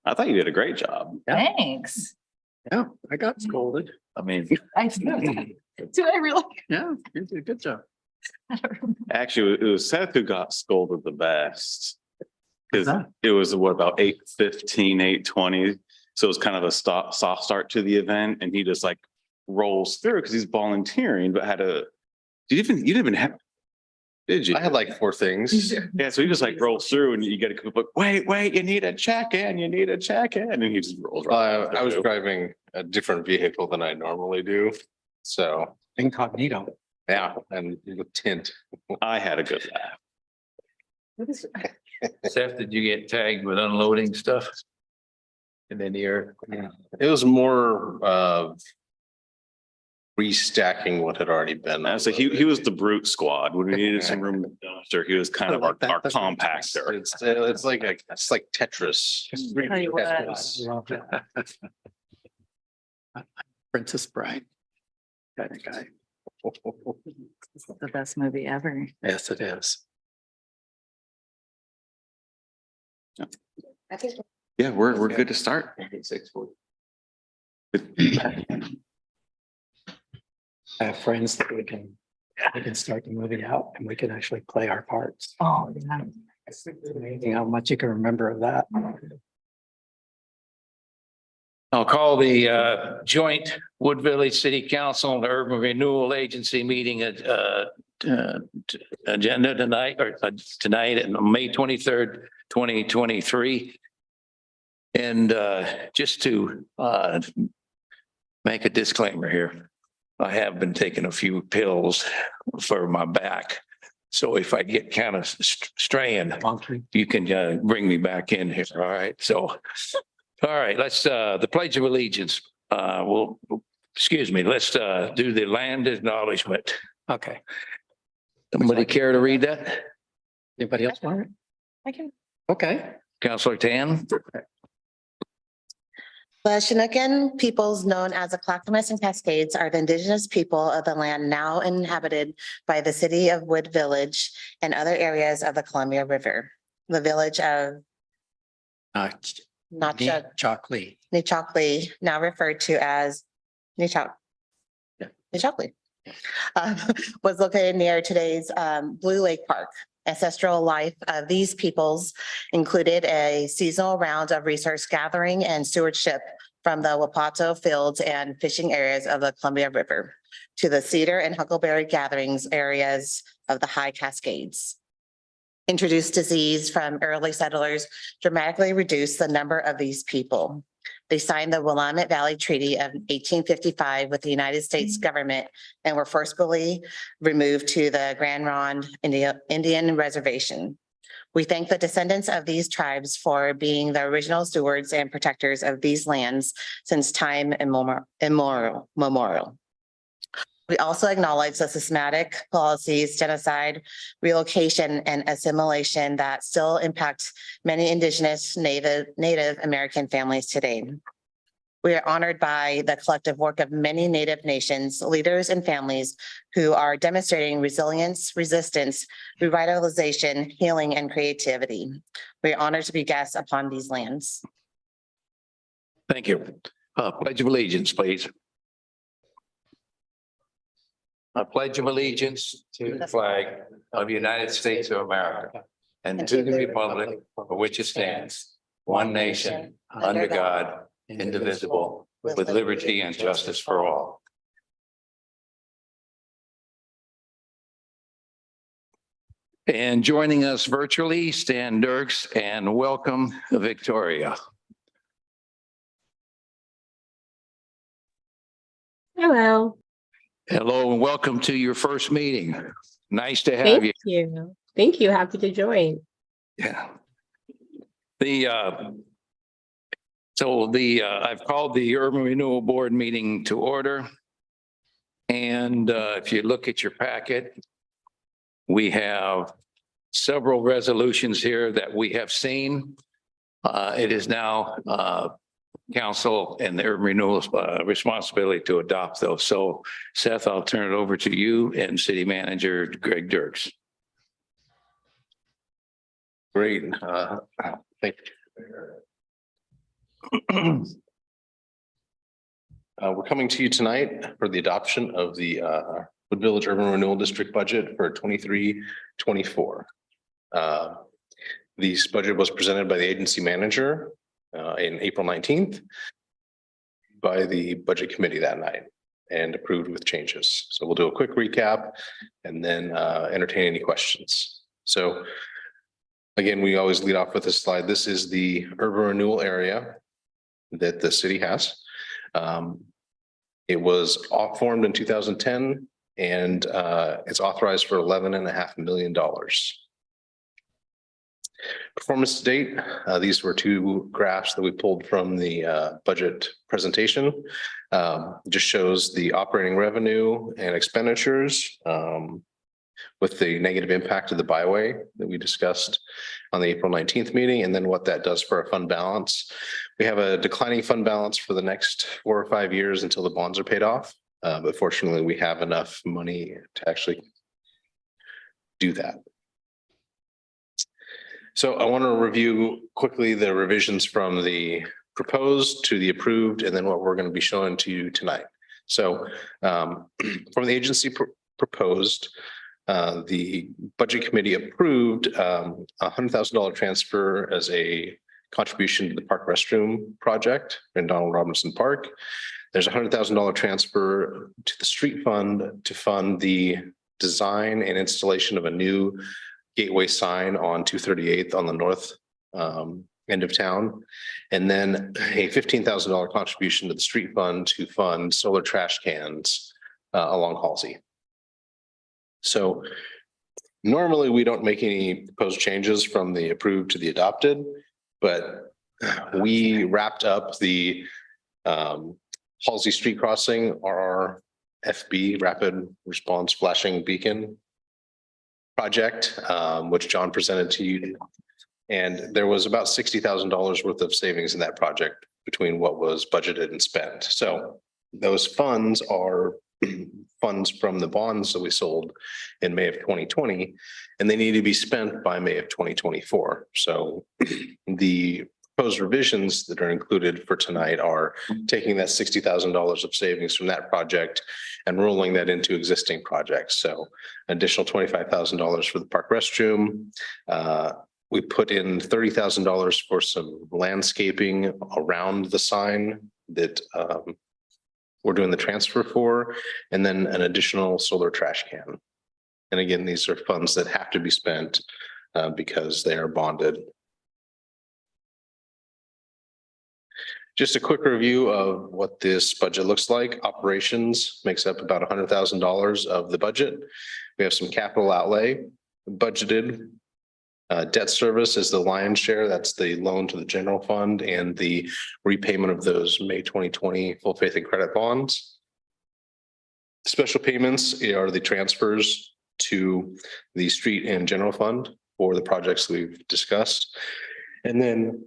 I thought you did a great job. Yeah. Thanks. Yeah, I got scolded. I mean, I do I really? Yeah, you did a good job. I don't remember. actually, it was Seth who got scolded the best. Because that? it was what, about 8:15, 8:20. So it was kind of a soft start to the event, and he just like rolls through because he's volunteering, but you didn't even have, did you? I had like 4 things. Yeah, so he just like rolls through and you get a like, wait, you need a check-in, you need a check-in, and he just rolls right. I was driving a different vehicle than I normally do. So, Incognito. yeah, and with tint. I had a good laugh. Seth, did you get tagged with unloading stuff? And then you're, It was more restacking what had already been. So he was the brute squad. When we needed some room in the dumpster, he was kind of our compactor. It's like Tetris. Tell you what. Tetris. I love that. Princess Bride. Kind of guy. This is the best movie ever. Yes, it is. I think Yeah, we're good to start. 6:40. I have friends that we can start the movie out and we can actually play our parts. Oh, yeah. It's amazing how much you can remember of that. I'll call the joint Wood Village City Council and Urban Renewal Agency meeting agenda tonight on May 23rd, 2023. And just to make a disclaimer here, I have been taking a few pills for my back. So if I get kind of straying, you can bring me back in here. All right. So, all right, let's the Pledge of Allegiance. Let's do the land acknowledgement. Okay. Somebody care to read that? Anybody else want it? I can. Okay. Counselor Tan? the Chinookan peoples known as the Clackamas and Cascades are the indigenous people of the land now inhabited by the city of Wood Village and other areas of the Columbia River. The village of Chocolate. Nechockley, now referred to as Nechockley, was located near today's Blue Lake Park. Ancestral life of these peoples included a seasonal round of resource gathering and stewardship from the Wapato fields and fishing areas of the Columbia River to the cedar and huckleberry gatherings areas of the High Cascades. Introduced disease from early settlers dramatically reduced the number of these people. They signed the Willamette Valley Treaty of 1855 with the United States government and were forcibly removed to the Grand Ronde Indian Reservation. We thank the descendants of these tribes for being the original stewards and protectors of these lands since time immemorial. We also acknowledge the systematic policies, genocide, relocation, and assimilation that still impact many Indigenous Native American families today. We are honored by the collective work of many Native nations, leaders, and families who are demonstrating resilience, resistance, revitalization, healing, and creativity. We are honored to be guests upon these lands. Thank you. Pledge of Allegiance, please. I pledge of allegiance to the flag of the United States of America and to the republic for which it stands, one nation, under God, indivisible, with liberty and justice for all. And joining us virtually, Stan Dirks, and welcome Victoria. Hello. Hello and welcome to your first meeting. Nice to have Thank you. you. Thank you. Happy to join. Yeah. I've called the Urban Renewal Board meeting to order. And if you look at your packet, we have several resolutions here that we have seen. It is now council and the Urban Renewal's responsibility to adopt those. So Seth, I'll turn it over to you and City Manager Greg Dirks. Great. Thank you. We're coming to you tonight for the adoption of the Wood Village Urban Renewal District budget for 23-24. This budget was presented by the agency manager in April 19th by the budget committee that night and approved with changes. So we'll do a quick recap and then entertain any questions. So again, we always lead off with this slide. This is the urban renewal area that the city has. It was formed in 2010 and it's authorized for $11.5 million. Performance to date, these were two graphs that we pulled from the budget presentation. Just shows the operating revenue and expenditures with the negative impact of the byway that we discussed on the April 19th meeting, and then what that does for our fund balance. We have a declining fund balance for the next 4 or 5 years until the bonds are paid off. But fortunately, we have enough money to actually do that. So I want to review quickly the revisions from the proposed to the approved, and then what we're going to be showing to you tonight. So from the agency proposed, the budget committee approved $100,000 transfer as a contribution to the park restroom project in Donald Robinson Park. There's $100,000 transfer to the street fund to fund the design and installation of a new gateway sign on 238th on the north end of town. And then a $15,000 contribution to the street fund to fund solar trash cans along Halsey. So normally we don't make any proposed changes from the approved to the adopted, but we wrapped up the Halsey Street Crossing, RRFB, Rapid Response Flashing Beacon project, which John presented to you. And there was about $60,000 worth of savings in that project between what was budgeted and spent. So those funds are funds from the bonds that we sold in May of 2020, and they need to be spent by May of 2024. So the proposed revisions that are included for tonight are taking that $60,000 of savings from that project and rolling that into existing projects. So additional $25,000 for the park restroom. We put in $30,000 for some landscaping around the sign that we're doing the transfer for, and then an additional solar trash can. And again, these are funds that have to be spent because they are bonded. Just a quick review of what this budget looks like. Operations makes up about $100,000 of the budget. We have some capital outlay budgeted. Debt service is the lion's share. That's the loan to the general fund and the repayment of those May 2020 full faith and credit bonds. Special payments are the transfers to the street and general fund for the projects we've discussed. And then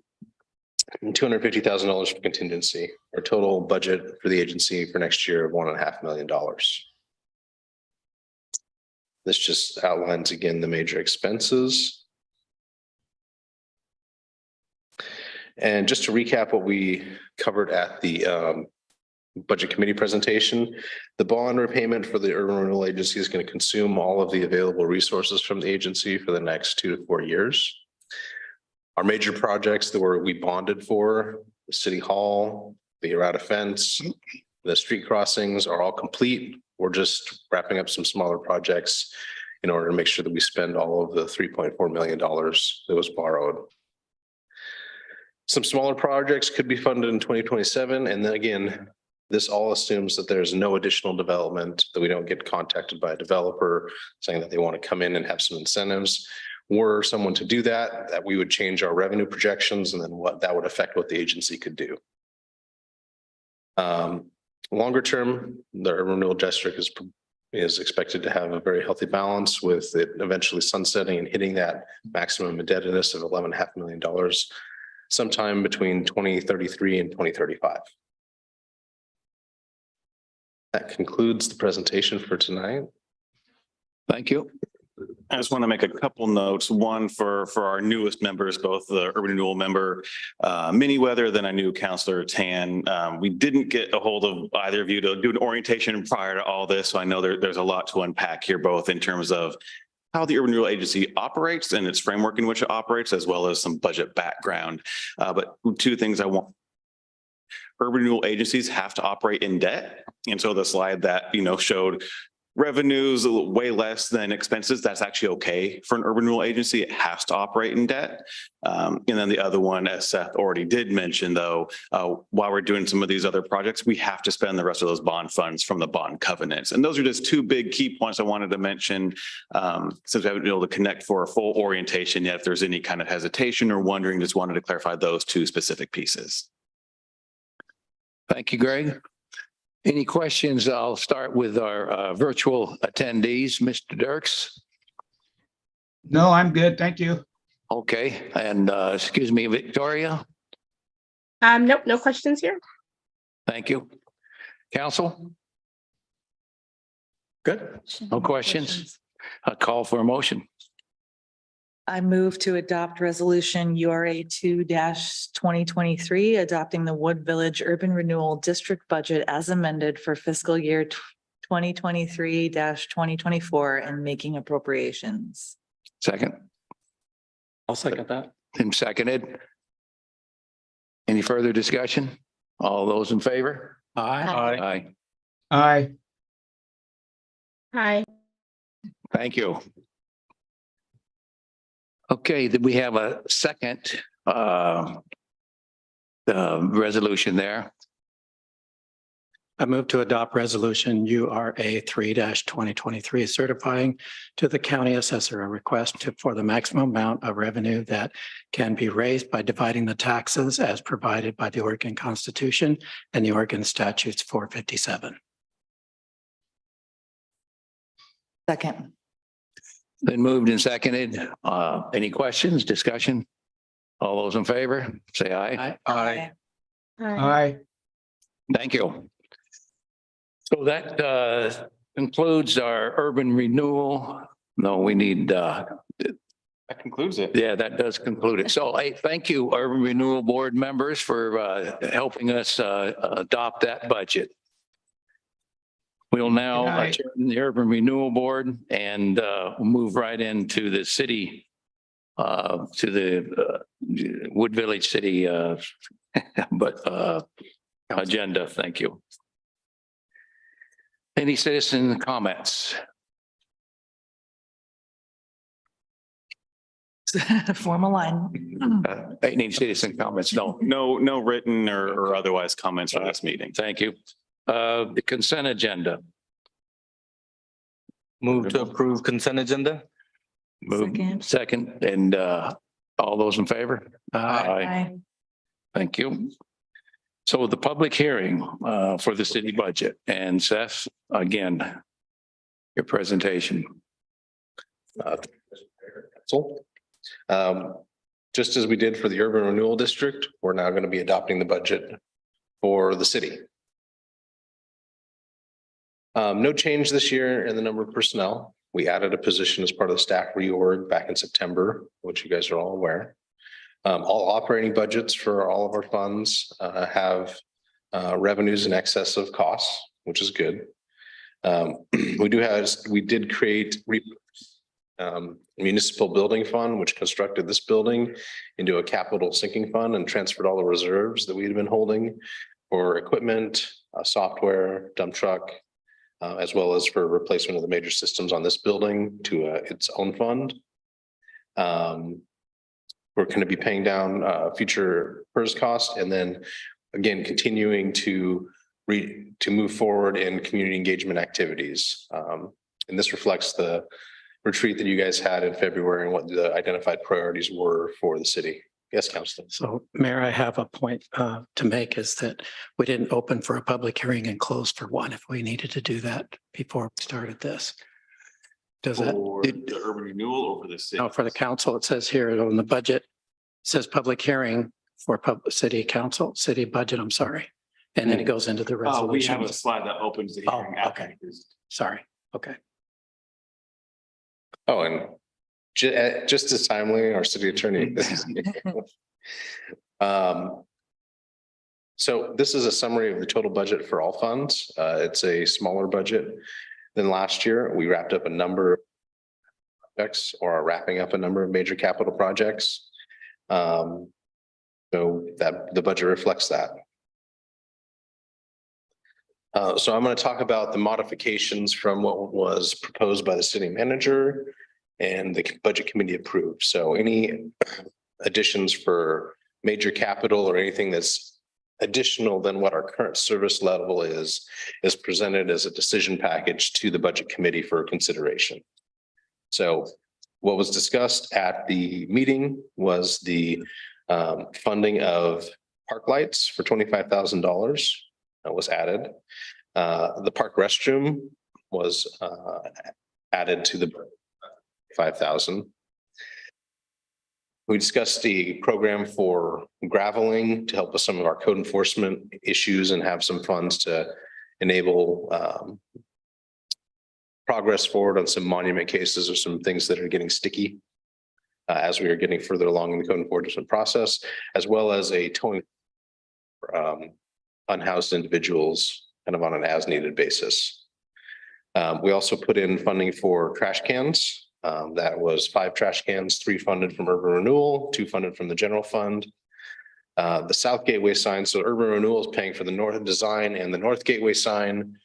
$250,000 for contingency. Our total budget for the agency for next year of $1.5 million. This just outlines again the major expenses. And just to recap what we covered at the budget committee presentation, the bond repayment for the urban renewal agency is going to consume all of the available resources from the agency for the next 2 to 4 years. Our major projects that we bonded for, the city hall, the errata fence, the street crossings are all complete. We're just wrapping up some smaller projects in order to make sure that we spend all of the $3.4 million that was borrowed. Some smaller projects could be funded in 2027. And then again, this all assumes that there's no additional development, that we don't get contacted by a developer saying that they want to come in and have some incentives. Were someone to do that, that we would change our revenue projections, and then what that would affect what the agency could do. Longer term, the urban renewal district is expected to have a very healthy balance, with it eventually sunsetting and hitting that maximum indebtedness of $11.5 million sometime between 2033 and 2035. That concludes the presentation for tonight. Thank you. I just want to make a couple notes. One for our newest members, both the urban renewal member, Miniweather, then I knew Counselor Tan. We didn't get a hold of either of you to do an orientation prior to all this. So I know there's a lot to unpack here, both in terms of how the Urban Renewal Agency operates and its framework in which it operates, as well as some budget background. But two things I want. Urban renewal agencies have to operate in debt. And so the slide that, showed revenues way less than expenses, that's actually okay for an urban renewal agency. It has to operate in debt. And then the other one, as Seth already did mention, though, while we're doing some of these other projects, we have to spend the rest of those bond funds from the bond covenants. And those are just two big key points I wanted to mention, since we haven't been able to connect for a full orientation yet. If there's any kind of hesitation or wondering, just wanted to clarify those two specific pieces. Thank you, Greg. Any questions? I'll start with our virtual attendees. Mr. Dirks. No, I'm good. Thank you. Okay, and excuse me, Victoria. Nope, no questions here. Thank you. Council, Good. no questions? A call for a motion. I move to adopt resolution URA 2-2023, adopting the Wood Village Urban Renewal District budget as amended for fiscal year 2023-2024 and making appropriations. Second, I'll second that. and seconded. Any further discussion? All those in favor? Aye. Aye. Aye. Hi. Thank you. Okay, then we have a second resolution there. I move to adopt resolution URA 3-2023, certifying to the county assessor a request for the maximum amount of revenue that can be raised by dividing the taxes as provided by the Oregon Constitution and the Oregon Statutes 457. Second. Been moved and seconded. Any questions, discussion? All those in favor, say aye. Aye. Aye. Thank you. So that concludes our urban renewal. No, we need, That concludes it. yeah, that does conclude it. So I thank you, Urban Renewal Board members, for helping us adopt that budget. We'll now Good night. adjourn the Urban Renewal Board and we'll move right into the city, to the Wood Village City agenda. Thank you. Any citizen comments? Form a line. Any citizen comments? No. No written or otherwise comments for this meeting. Thank you. The consent agenda. Move to approve consent agenda? Move Second. second, and all those in favor? Aye. Thank you. So the public hearing for the city budget, and Seth, again, your presentation. So, just as we did for the urban renewal district, we're now going to be adopting the budget for the city. No change this year in the number of personnel. We added a position as part of the staff reorg back in September, which you guys are all aware. All operating budgets for all of our funds have revenues in excess of costs, which is good. We did create municipal building fund, which constructed this building into a capital sinking fund and transferred all the reserves that we had been holding for equipment, software, dump truck, as well as for replacement of the major systems on this building to its own fund. We're going to be paying down future PERS costs and then again, continuing to move forward in community engagement activities. And this reflects the retreat that you guys had in February and what the identified priorities were for the city. Yes, Councilor. So Mayor, I have a point to make is that we didn't open for a public hearing and close for one if we needed to do that before we started this. Does that? For the urban renewal or for the city? No, for the council, it says here on the budget, it says public hearing for city council, city budget, I'm sorry. And then it goes into the We have resolution. a slide that opens the Oh, hearing. okay. Sorry, okay. Oh, and just as timely, our city attorney. Um, So this is a summary of the total budget for all funds. It's a smaller budget than last year. We wrapped up a number of projects or are wrapping up a number of major capital projects. So that the budget reflects that. So I'm going to talk about the modifications from what was proposed by the city manager and the budget committee approved. So any additions for major capital or anything that's additional than what our current service level is presented as a decision package to the budget committee for consideration. So what was discussed at the meeting was the funding of park lights for $25,000 that was added. The park restroom was added to the 5,000. We discussed the program for graveling to help with some of our code enforcement issues and have some funds to enable progress forward on some monument cases or some things that are getting sticky as we are getting further along in the code enforcement process, as well as a towing unhoused individuals kind of on an as needed basis. We also put in funding for trash cans. That was 5 trash cans, 3 funded from urban renewal, 2 funded from the general fund. The South Gateway sign, so urban renewal is paying for the north design and the North Gateway sign.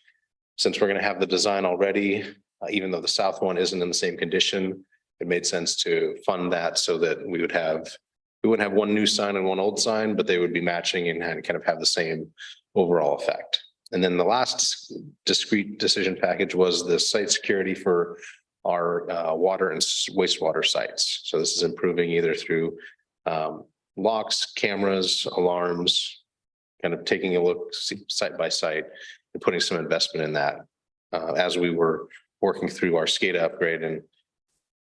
Since we're going to have the design already, even though the south one isn't in the same condition, it made sense to fund that so that we wouldn't have one new sign and one old sign, but they would be matching and kind of have the same overall effect. And then the last discrete decision package was the site security for our water and wastewater sites. So this is improving either through locks, cameras, alarms, kind of taking a look site by site and putting some investment in that as we were working through our SCADA upgrade and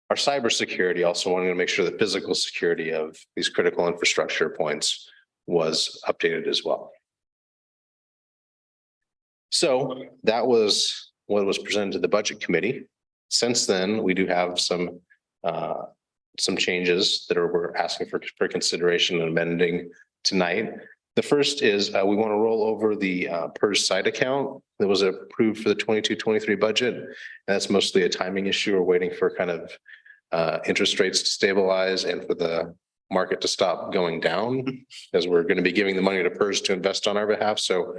our cybersecurity, also wanting to make sure the physical security of these critical infrastructure points was updated as well. So that was what was presented to the budget committee. Since then, we do have some changes that we're asking for consideration and amending tonight. The first is we want to roll over the PERS site account that was approved for the 22-23 budget. And that's mostly a timing issue. We're waiting for kind of interest rates to stabilize and for the market to stop going down, as we're going to be giving the money to PERS to invest on our behalf. So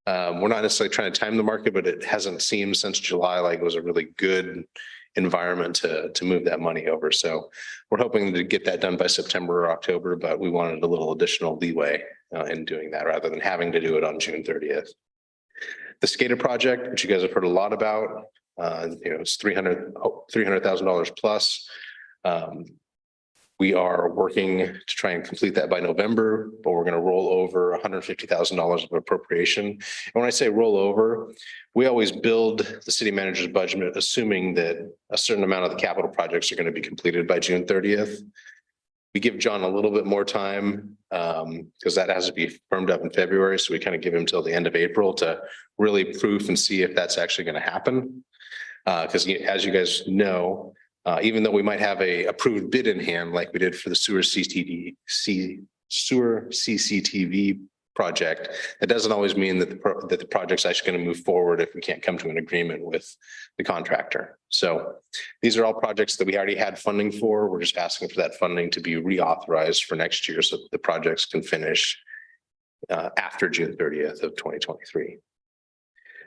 we're not necessarily trying to time the market, but it hasn't seemed since July like it was a really good environment to move that money over. So we're hoping to get that done by September or October, but we wanted a little additional leeway in doing that rather than having to do it on June 30th. The SCADA project, which you guys have heard a lot about, it's $300,000 plus. We are working to try and complete that by November, but we're going to roll over $150,000 of appropriation. And when I say roll over, we always build the city manager's budget, assuming that a certain amount of the capital projects are going to be completed by June 30th. We give John a little bit more time because that has to be firmed up in February. So we kind of give him till the end of April to really proof and see if that's actually going to happen. Because as you guys know, even though we might have a approved bid in hand, like we did for the sewer CCTV project, that doesn't always mean that the project's actually going to move forward if we can't come to an agreement with the contractor. So these are all projects that we already had funding for. We're just asking for that funding to be reauthorized for next year so that the projects can finish after June 30th of 2023.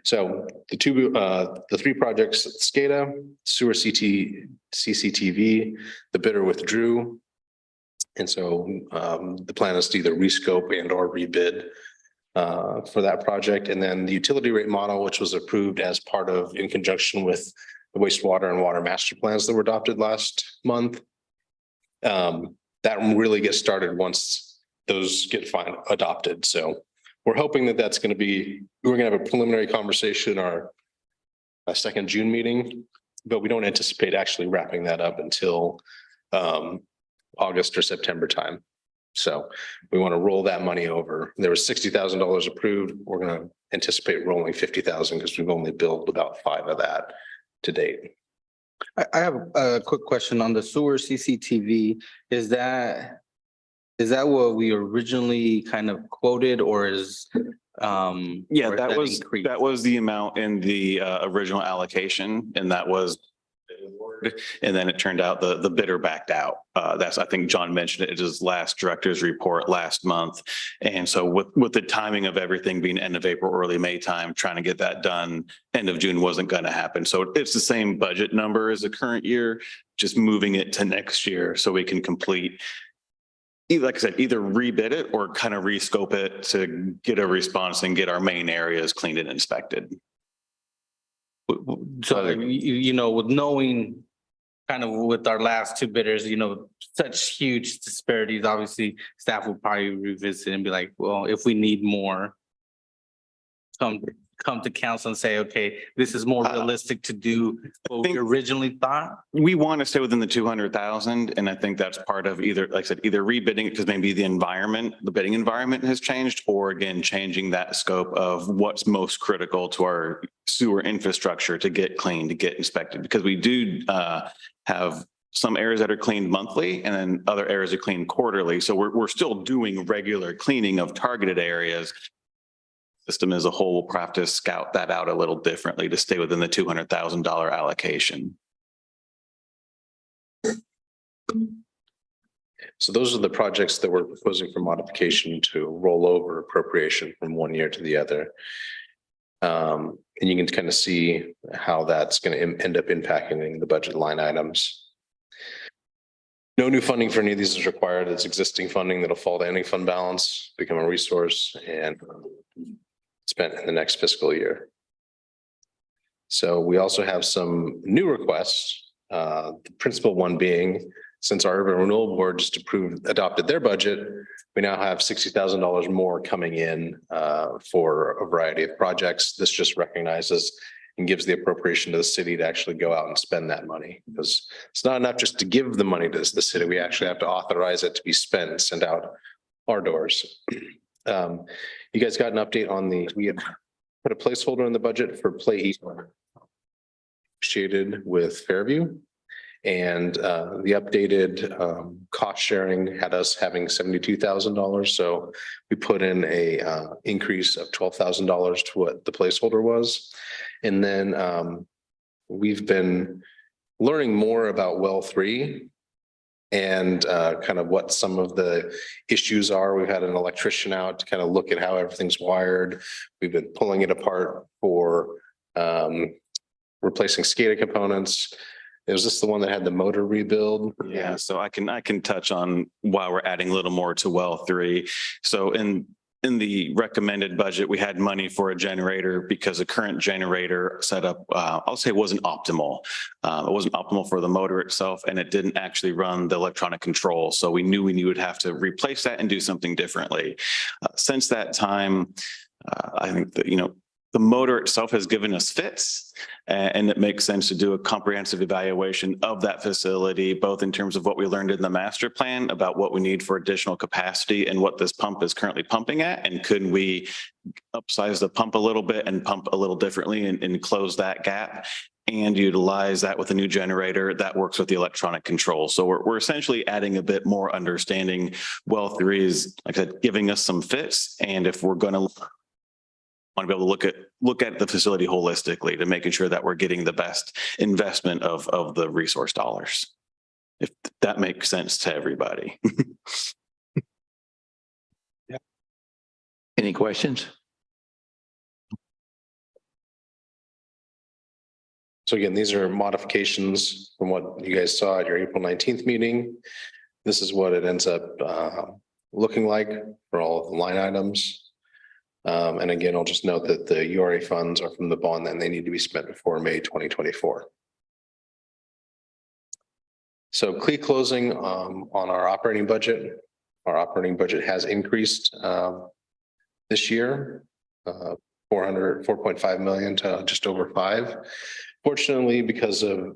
So the 3 projects, SCADA, sewer CCTV, the bidder withdrew. And so the plan is to either rescope and or rebid for that project. And then the utility rate model, which was approved as part of in conjunction with the wastewater and water master plans that were adopted last month. That really gets started once those get adopted. So we're hoping that that's going to be, we're going to have a preliminary conversation our second June meeting, but we don't anticipate actually wrapping that up until August or September time. So we want to roll that money over. There was $60,000 approved. We're going to anticipate rolling 50,000 because we've only billed about 5 of that to date. I have a quick question on the sewer CCTV. Is that what we originally kind of quoted or is? Yeah, or is that was, increased? that was the amount in the original allocation, and that was, and then it turned out the bidder backed out. That's, I think John mentioned it at his last director's report last month. And so with the timing of everything being end of April, early May time, trying to get that done, end of June wasn't going to happen. So it's the same budget number as the current year, just moving it to next year so we can complete, like I said, either rebid it or kind of rescope it to get a response and get our main areas cleaned and inspected. So, you know, with knowing kind of with our last two bidders, you know, such huge disparities, obviously staff will probably revisit and be like, well, if we need more, come to council and say, okay, this is more realistic to do what we think- originally thought. We want to stay within the 200,000. And I think that's part of either, like I said, either rebidding it because maybe the bidding environment has changed, or again, changing that scope of what's most critical to our sewer infrastructure to get cleaned, to get inspected, because we do have some areas that are cleaned monthly and then other areas are cleaned quarterly. So we're still doing regular cleaning of targeted areas. System as a whole will probably have to scout that out a little differently to stay within the $200,000 allocation. So those are the projects that we're proposing for modification to roll over appropriation from one year to the other. And you can kind of see how that's going to end up impacting the budget line items. No new funding for any of these is required. It's existing funding that'll fall to any fund balance, become a resource and spent in the next fiscal year. So we also have some new requests. The principal one being, since our urban renewal board just adopted their budget, we now have $60,000 more coming in for a variety of projects. This just recognizes and gives the appropriation to the city to actually go out and spend that money, because it's not enough just to give the money to the city. We actually have to authorize it to be spent and sent out our doors. You guys got an update on we had put a placeholder in the budget for Play East negotiated with Fairview. And the updated cost sharing had us having $72,000. So we put in a increase of $12,000 to what the placeholder was. And then we've been learning more about well 3 and kind of what some of the issues are. We've had an electrician out to kind of look at how everything's wired. We've been pulling it apart for replacing SCADA components. Was this the one that had the motor rebuild? Yeah, so I can touch on why we're adding a little more to well 3. So in the recommended budget, we had money for a generator because the current generator setup, I'll say, wasn't optimal. It wasn't optimal for the motor itself, and it didn't actually run the electronic control. So we knew would have to replace that and do something differently. Since that time, I think that, the motor itself has given us fits, and it makes sense to do a comprehensive evaluation of that facility, both in terms of what we learned in the master plan about what we need for additional capacity and what this pump is currently pumping at. And could we upsize the pump a little bit and pump a little differently and close that gap and utilize that with a new generator that works with the electronic control. So we're essentially adding a bit more understanding. Well 3 is, like I said, giving us some fits. And if we're going to want to be able to look at the facility holistically to making sure that we're getting the best investment of the resource dollars, if that makes sense to everybody. Any questions? So again, these are modifications from what you guys saw at your April 19th meeting. This is what it ends up looking like for all of the line items. And again, I'll just note that the URA funds are from the bond and they need to be spent before May 2024. So closing on our operating budget. Our operating budget has increased this year, 4.5 million to just over 5. Fortunately, because of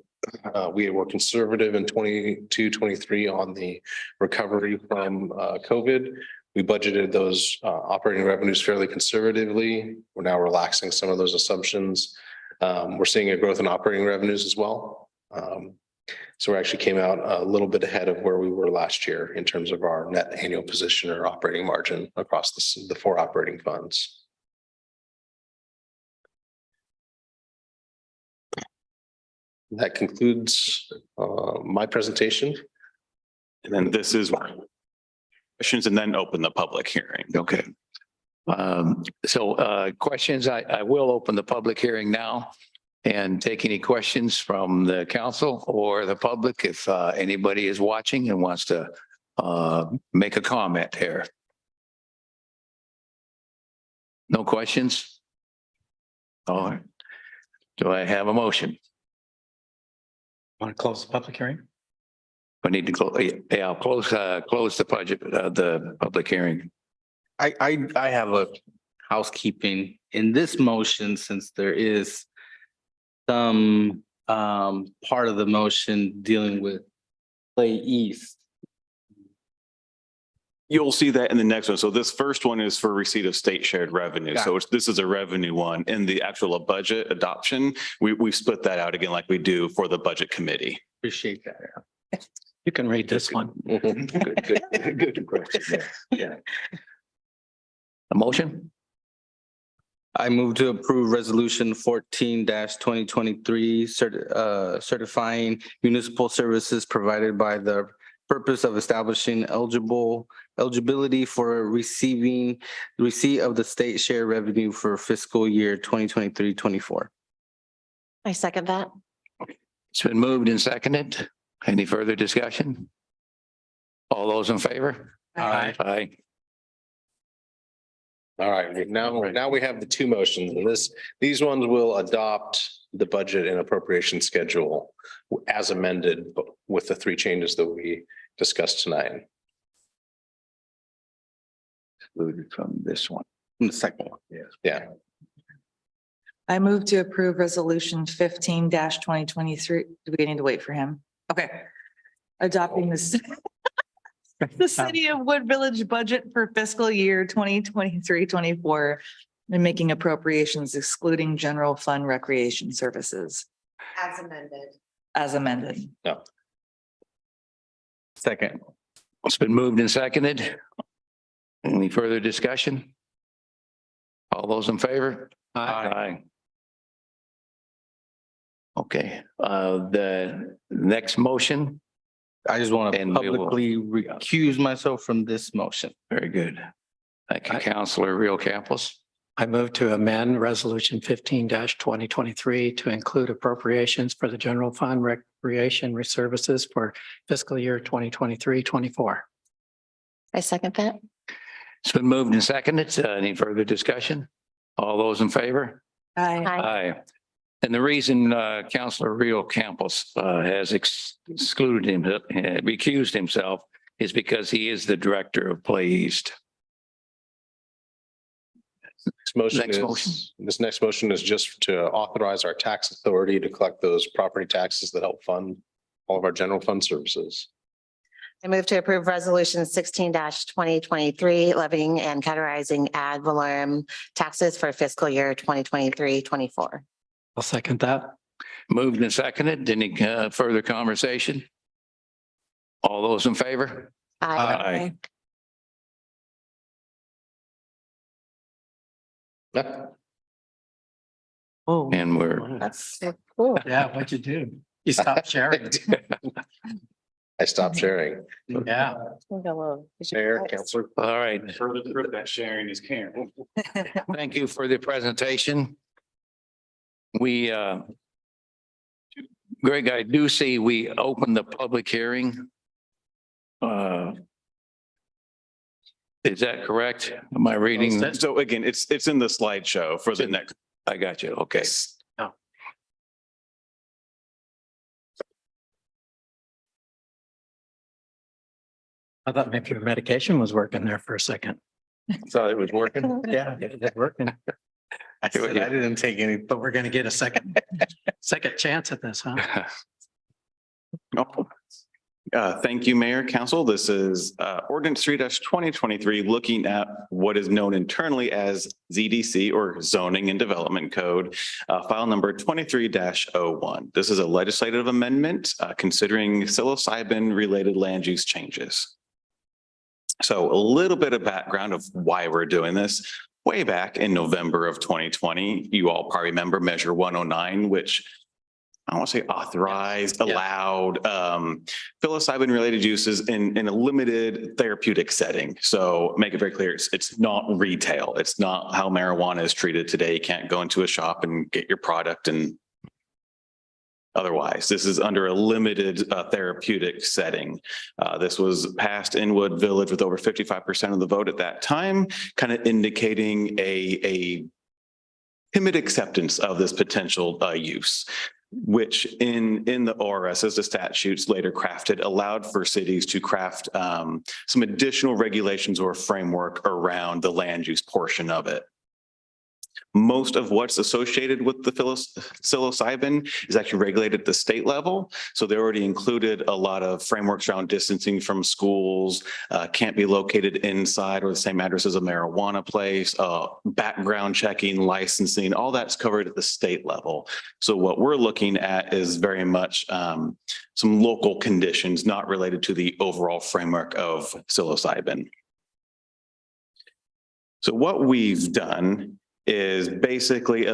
we were conservative in 22-23 on the recovery from COVID. We budgeted those operating revenues fairly conservatively. We're now relaxing some of those assumptions. We're seeing a growth in operating revenues as well. So we actually came out a little bit ahead of where we were last year in terms of our net annual position or operating margin across the four operating funds. That concludes my presentation. And then this is questions and then open the public hearing. Okay. Questions, I will open the public hearing now and take any questions from the council or the public if anybody is watching and wants to make a comment here. No questions? All right. Do I have a motion? Want to close the public hearing? I need to close, yeah, I'll close the budget, the public hearing. I have a housekeeping in this motion, since there is some part of the motion dealing with Play East. You'll see that in the next one. So this first one is for receipt of state shared revenue. So this is a revenue one. In the actual budget adoption, we've split that out again like we do for the budget committee. Appreciate that. You can read this one. Good question. Yeah. A motion? I move to approve resolution 14-2023 certifying municipal services provided by the purpose of establishing eligibility for receipt of the state share revenue for fiscal year 2023-24. I second that. It's been moved and seconded. Any further discussion? All those in favor? Aye. Aye. All right, now we have the two motions, and these ones will adopt the budget and appropriation schedule as amended, but with the three changes that we discussed tonight. Excluded from this one. The second one. Yeah, I move to approve resolution 15-2023. Do we need to wait for him? Okay. Adopting this. The city of Wood Village budget for fiscal year 2023-24 and making appropriations excluding general fund recreation services As amended. as amended. Second. It's been moved and seconded. Any further discussion? All those in favor? Aye. Okay, the next motion, I just want to And we will- publicly recuse myself from this motion. very good. Thank you, Counselor Rio Campos. I move to amend resolution 15-2023 to include appropriations for the general fund recreation services for fiscal year 2023-24. I second that. It's been moved and seconded. Any further discussion? All those in favor? Aye. Aye. And the reason Counselor Rio Campos has excluded him, recused himself is because he is the director of Play East. this next motion is just to authorize our tax authority to collect those property taxes that help fund all of our general fund services. I move to approve resolution 16-2023 levying and categorizing ad valorem taxes for fiscal year 2023-24. I'll second that. Moved and seconded. Any further conversation? All those in favor? Aye. Yeah. Oh, And we're, That's so cool. Yeah, what'd you do? You stopped sharing. I stopped sharing. Yeah. Mayor, Counselor. all right. Further proof that sharing is caring. Thank you for the presentation. We, Greg, I do see we opened the public hearing. Is that correct? Am I reading? So again, it's in the slideshow for the next. I got you. Okay. I thought maybe your medication was working there for a second. So it was working? Yeah, it's working, I said I didn't take any. but we're going to get a second chance at this, huh? Oh, Thank you, Mayor, Council. This is ordinance 3-2023, looking at what is known internally as ZDC or Zoning and Development Code, file number 23-01. This is a legislative amendment considering psilocybin related land use changes. So a little bit of background of why we're doing this. Way back in November of 2020, you all probably remember Measure 109, which I don't want to say authorized, allowed psilocybin related uses in a limited therapeutic setting. So make it very clear, it's not retail. It's not how marijuana is treated today. You can't go into a shop and get your product and otherwise. This is under a limited therapeutic setting. This was passed in Wood Village with over 55% of the vote at that time, kind of indicating a timid acceptance of this potential use, which in the ORS, as the statutes later crafted, allowed for cities to craft some additional regulations or framework around the land use portion of it. Most of what's associated with the psilocybin is actually regulated at the state level. So they already included a lot of frameworks around distancing from schools, can't be located inside or the same address as a marijuana place, background checking, licensing, all that's covered at the state level. So what we're looking at is very much some local conditions not related to the overall framework of psilocybin. So what we've done is basically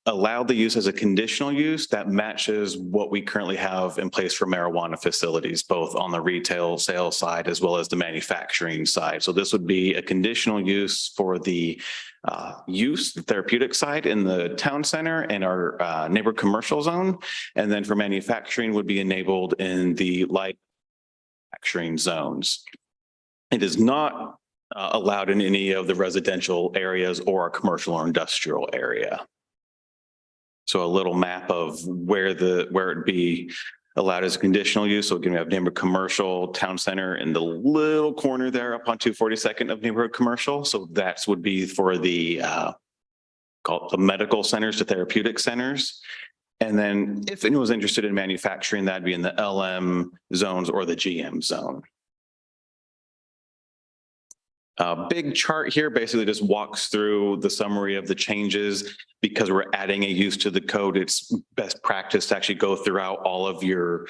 allow the use as a conditional use that matches what we currently have in place for marijuana facilities, both on the retail sales side as well as the manufacturing side. So this would be a conditional use for the the therapeutic side in the town center and our neighborhood commercial zone. And then for manufacturing would be enabled in the light manufacturing zones. It is not allowed in any of the residential areas or a commercial or industrial area. So a little map of where it'd be allowed as a conditional use. So again, we have neighborhood commercial, town center in the little corner there up on 242nd of neighborhood commercial. So that would be for the called the medical centers to therapeutic centers. And then if anyone was interested in manufacturing, that'd be in the LM zones or the GM zone. Big chart here basically just walks through the summary of the changes. Because we're adding a use to the code, it's best practice to actually go throughout all of your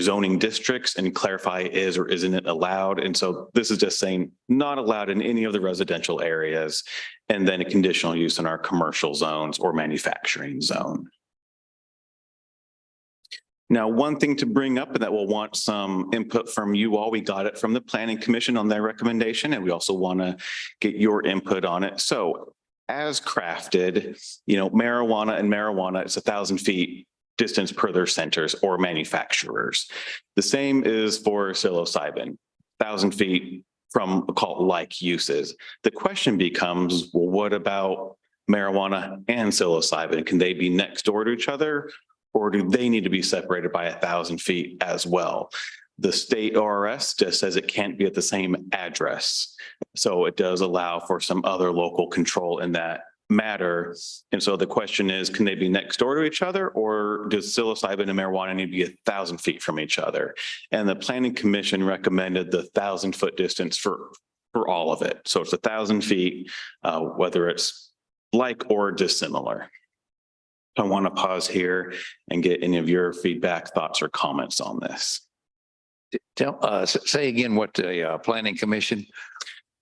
zoning districts and clarify is or isn't it allowed. And so this is just saying not allowed in any of the residential areas, and then a conditional use in our commercial zones or manufacturing zone. Now, one thing to bring up, and that we'll want some input from you all, we got it from the Planning Commission on their recommendation, and we also want to get your input on it. So as crafted, marijuana, it's 1,000 feet distance per their centers or manufacturers. The same is for psilocybin, 1,000 feet from cult-like uses. The question becomes, well, what about marijuana and psilocybin? Can they be next door to each other? Or do they need to be separated by 1,000 feet as well? The state ORS just says it can't be at the same address. So it does allow for some other local control in that matter. And so the question is, can they be next door to each other, or does psilocybin and marijuana need to be 1,000 feet from each other? And the Planning Commission recommended the 1,000-foot distance for all of it. So it's 1,000 feet, whether it's like or dissimilar. I want to pause here and get any of your feedback, thoughts, or comments on this. Say again what the Planning Commission.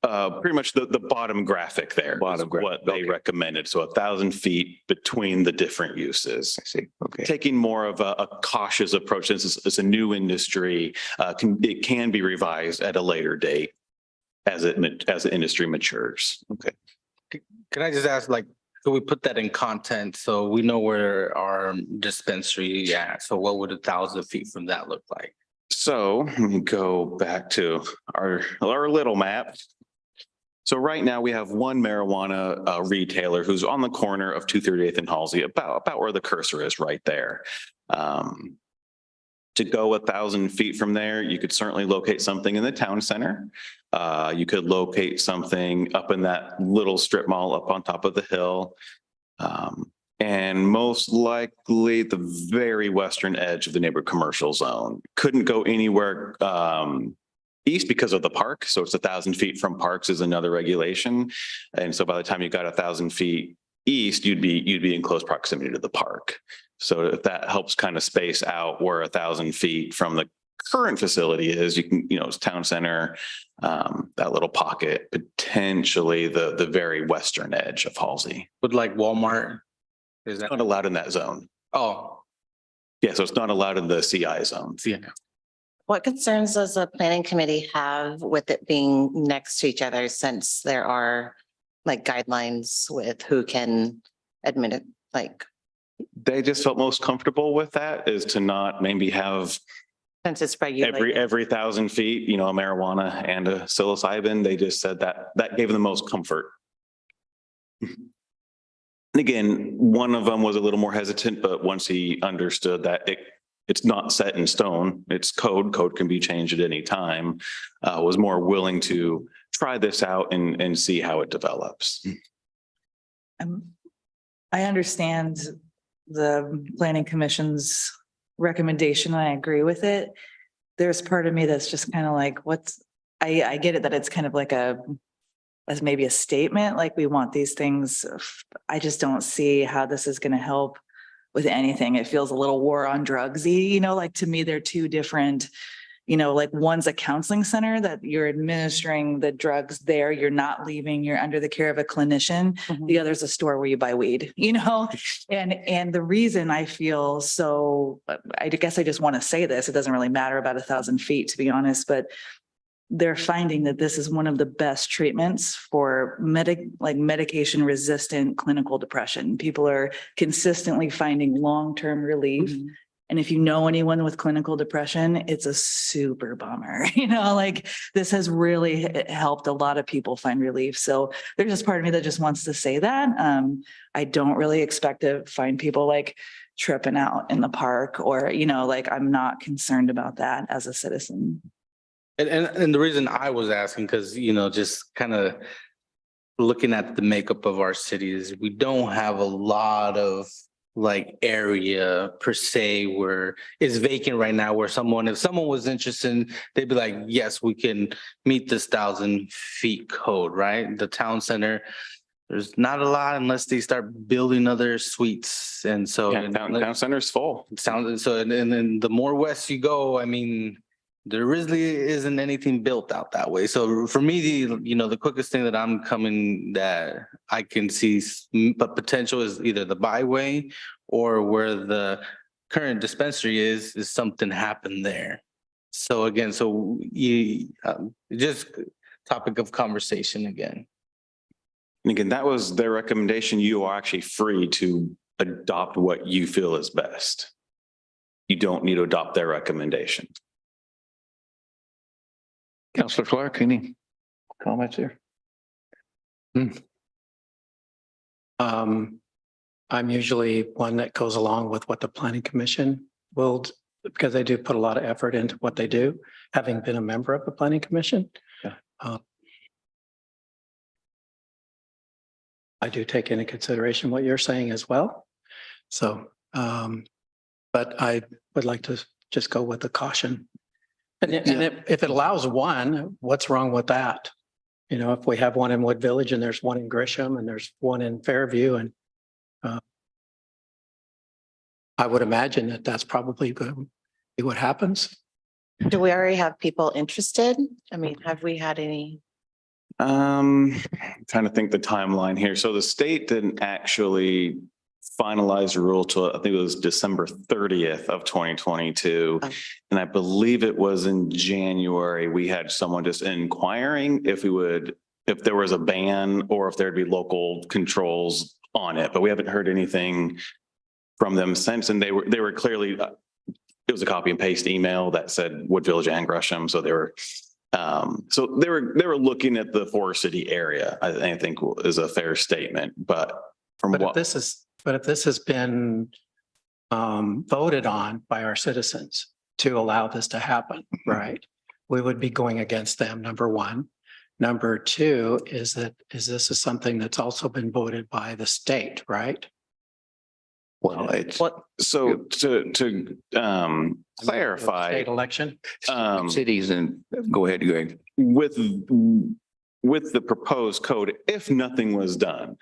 Pretty much the bottom graphic there. Bottom graphic, what they okay. recommended. So 1,000 feet between the different uses. I see. Okay. Taking more of a cautious approach. Since it's a new industry, it can be revised at a later date as the industry matures. Okay. Can I just ask, could we put that in content so we know where our dispensary at? So what would 1,000 feet from that look like? So let me go back to our little map. So right now we have one marijuana retailer who's on the corner of 238th and Halsey, about where the cursor is right there. To go 1,000 feet from there, you could certainly locate something in the town center. You could locate something up in that little strip mall up on top of the hill. and most likely the very western edge of the neighborhood commercial zone. Couldn't go anywhere east because of the park. So it's 1,000 feet from parks is another regulation. And so by the time you got 1,000 feet east, you'd be in close proximity to the park. So if that helps kind of space out where 1,000 feet from the current facility is, you can, it's town center, that little pocket, potentially the very western edge of Halsey. Would like Walmart? Is that, Not allowed in that zone. oh, Yeah, so it's not allowed in the CI zone. yeah. What concerns does the planning committee have with it being next to each other, since there are like guidelines with who can admit it, like, They just felt most comfortable with that, is to not maybe have since it's regulated? every 1,000 feet, a marijuana and a psilocybin. They just said that gave them the most comfort. And again, one of them was a little more hesitant, but once he understood that it's not set in stone, it's code can be changed at any time, was more willing to try this out and see how it develops. I understand the planning commission's recommendation. I agree with it. There's part of me that's just kind of like, I get it that it's kind of like as maybe a statement, like we want these things. I just don't see how this is going to help with anything. It feels a little war on drugsy, like to me, they're two different, like one's a counseling center that you're administering the drugs there. You're not leaving, you're under the care of a clinician. Mhm. The other's a store where you buy weed, and the reason I feel so, I guess I just want to say this, it doesn't really matter about 1,000 feet, to be honest, but they're finding that this is one of the best treatments for medication resistant clinical depression. People are consistently finding long-term relief. Mhm. And if you know anyone with clinical depression, it's a super bummer, like this has really helped a lot of people find relief. So there's just part of me that just wants to say that. I don't really expect to find people like tripping out in the park or, like I'm not concerned about that as a citizen. And the reason I was asking, because, just kind of looking at the makeup of our cities, we don't have a lot of like area per se where it's vacant right now, where if someone was interested, they'd be like, yes, we can meet this 1,000 feet code, right? The town center, there's not a lot unless they start building other suites. And so Yeah, town center's full. and then the more west you go, I mean, there really isn't anything built out that way. So for me, the quickest thing that I can see, but potential is either the byway or where the current dispensary is something happened there. So again, just topic of conversation again. And again, that was their recommendation. You are actually free to adopt what you feel is best. You don't need to adopt their recommendation. Counselor Clark, any comments here? I'm usually one that goes along with what the planning commission will, because they do put a lot of effort into what they do, having been a member of the planning commission. Yeah. I do take into consideration what you're saying as well. So, but I would like to just go with the caution. And if it allows one, what's wrong with that? If we have one in Wood Village and there's one in Grisham and there's one in Fairview, and I would imagine that that's probably going to be what happens. Do we already have people interested? I mean, have we had any? Trying to think the timeline here. So the state didn't actually finalize the rule till I think it was December 30th of 2022. Oh. And I believe it was in January, we had someone just inquiring if there was a ban or if there'd be local controls on it, but we haven't heard anything from them since. And they were clearly, it was a copy and paste email that said Wood Village and Gresham. So they were looking at the Forest City area, I think is a fair statement, but if this has been voted on by our citizens to allow this to happen, right? We would be going against them, number one. Number two is this is something that's also been voted by the state, right? Well, it's So to clarify, State election. cities and, go ahead, Greg. with the proposed code, if nothing was done,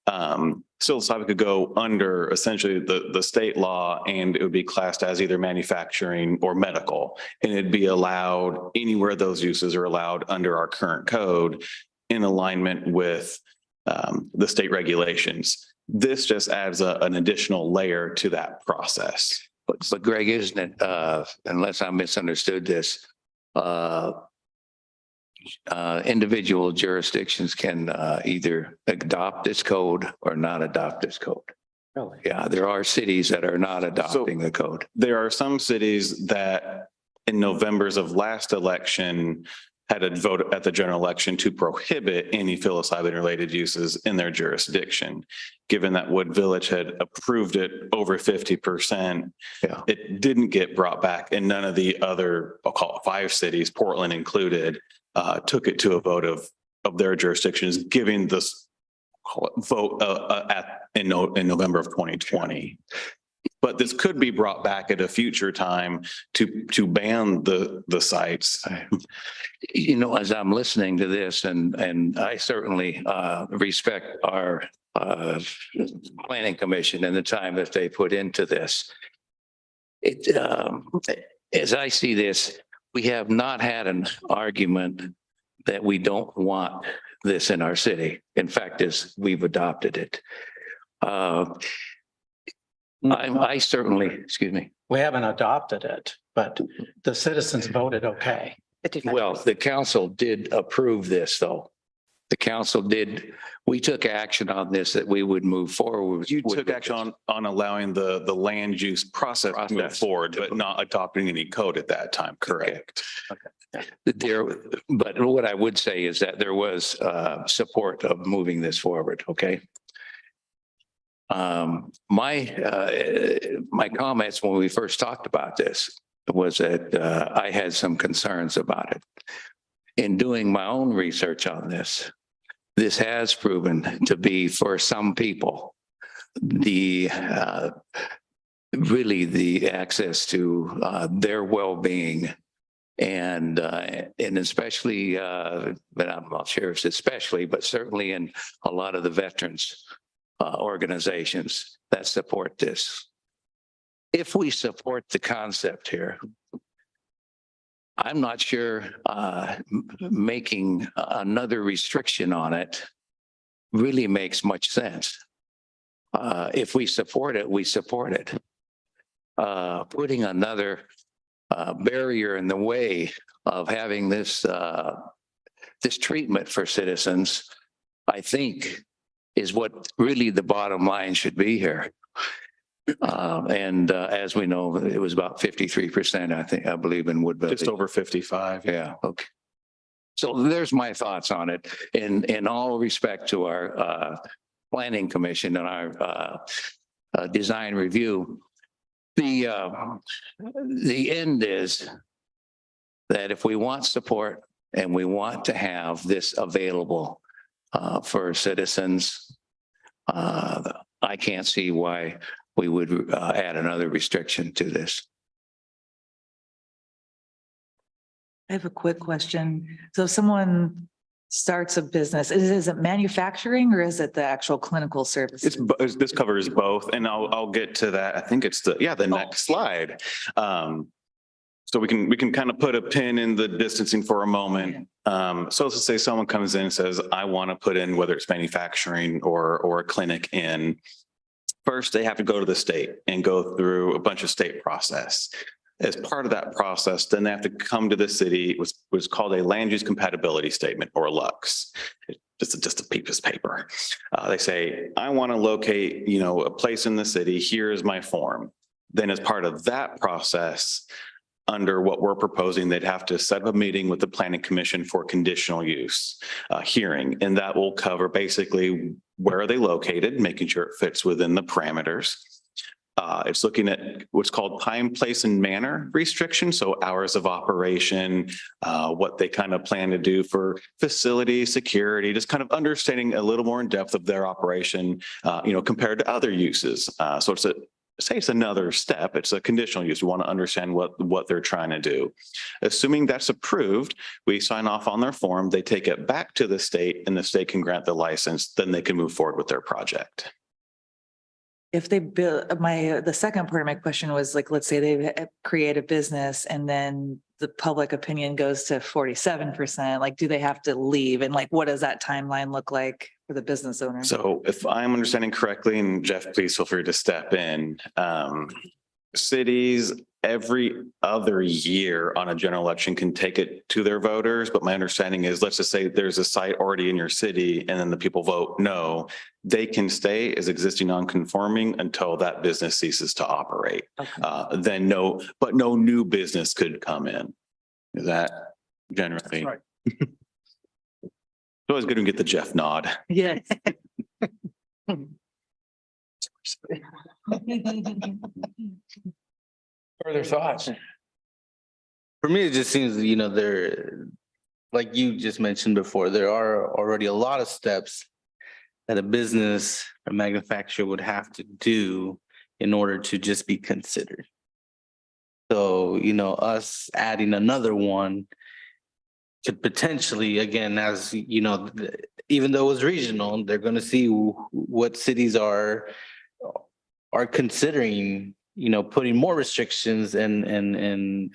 psilocybin could go under essentially the state law, and it would be classed as either manufacturing or medical. And it'd be allowed anywhere those uses are allowed under our current code in alignment with the state regulations. This just adds an additional layer to that process. But Greg, isn't it, unless I misunderstood this, individual jurisdictions can either adopt this code or not adopt this code. Really? Yeah, there are cities that are not adopting the code. There are some cities that in November's of last election had a vote at the general election to prohibit any psilocybin related uses in their jurisdiction. Given that Wood Village had approved it over 50%, Yeah. it didn't get brought back, and none of the other, I'll call it 5 cities, Portland included, took it to a vote of their jurisdictions, giving this call it vote in November of 2020. But this could be brought back at a future time to ban the sites. You know, as I'm listening to this, and I certainly respect our planning commission and the time that they put into this. As I see this, we have not had an argument that we don't want this in our city. In fact, we've adopted it. I certainly, excuse me. We haven't adopted it, but the citizens voted okay. Well, the council did approve this, though. The council did, we took action on this, that we would move forward. You took action on allowing the land use process to move forward, but not adopting any code at that time, correct? There, but what I would say is that there was support of moving this forward, okay? My comments when we first talked about this was that I had some concerns about it. In doing my own research on this, this has proven to be, for some people, the really the access to their well-being, and especially, but I'm not sure if it's especially, but certainly in a lot of the veterans organizations that support this. If we support the concept here, I'm not sure making another restriction on it really makes much sense. If we support it, we support it. Putting another barrier in the way of having this this treatment for citizens, I think, is what really the bottom line should be here. As we know, it was about 53%, I believe, in Wood Village. Just over 55. Yeah, okay. So there's my thoughts on it. In all respect to our planning commission and our design review, the end is that if we want support and we want to have this available for citizens, I can't see why we would add another restriction to this. I have a quick question. So if someone starts a business, is it manufacturing or is it the actual clinical services? This covers both, and I'll get to that. I think it's the next slide. So we can kind of put a pin in the distancing for a moment. So let's say someone comes in and says, I want to put in, whether it's manufacturing or a clinic in. First, they have to go to the state and go through a bunch of state process. As part of that process, then they have to come to the city. It was called a land use compatibility statement, or LUX. It's just a piece of paper. They say, I want to locate, a place in the city. Here is my form. Then as part of that process, under what we're proposing, they'd have to set up a meeting with the planning commission for conditional use hearing. And that will cover basically where are they located, making sure it fits within the parameters. It's looking at what's called time, place, and manner restriction. So hours of operation, what they kind of plan to do for facility, security, just kind of understanding a little more in depth of their operation, compared to other uses. So it's another step. It's a conditional use. We want to understand what they're trying to do. Assuming that's approved, we sign off on their form. They take it back to the state and the state can grant the license. Then they can move forward with their project. If they build, the second part of my question was like, let's say they create a business and then the public opinion goes to 47%, like, do they have to leave? And like, what does that timeline look like for the business owner? So if I'm understanding correctly, and Jeff, please feel free to step in, cities every other year on a general election can take it to their voters. But my understanding is, let's just say there's a site already in your city and then the people vote no, they can stay as existing non-conforming until that business ceases to operate. Okay. Then no new business could come in. Is that generally? right. It's always good to get the Jeff nod. Yes. Further thoughts? For me, it just seems, there, like you just mentioned before, there are already a lot of steps that a business or manufacturer would have to do in order to just be considered. So, us adding another one could potentially, again, as even though it's regional, they're going to see what cities are considering, putting more restrictions and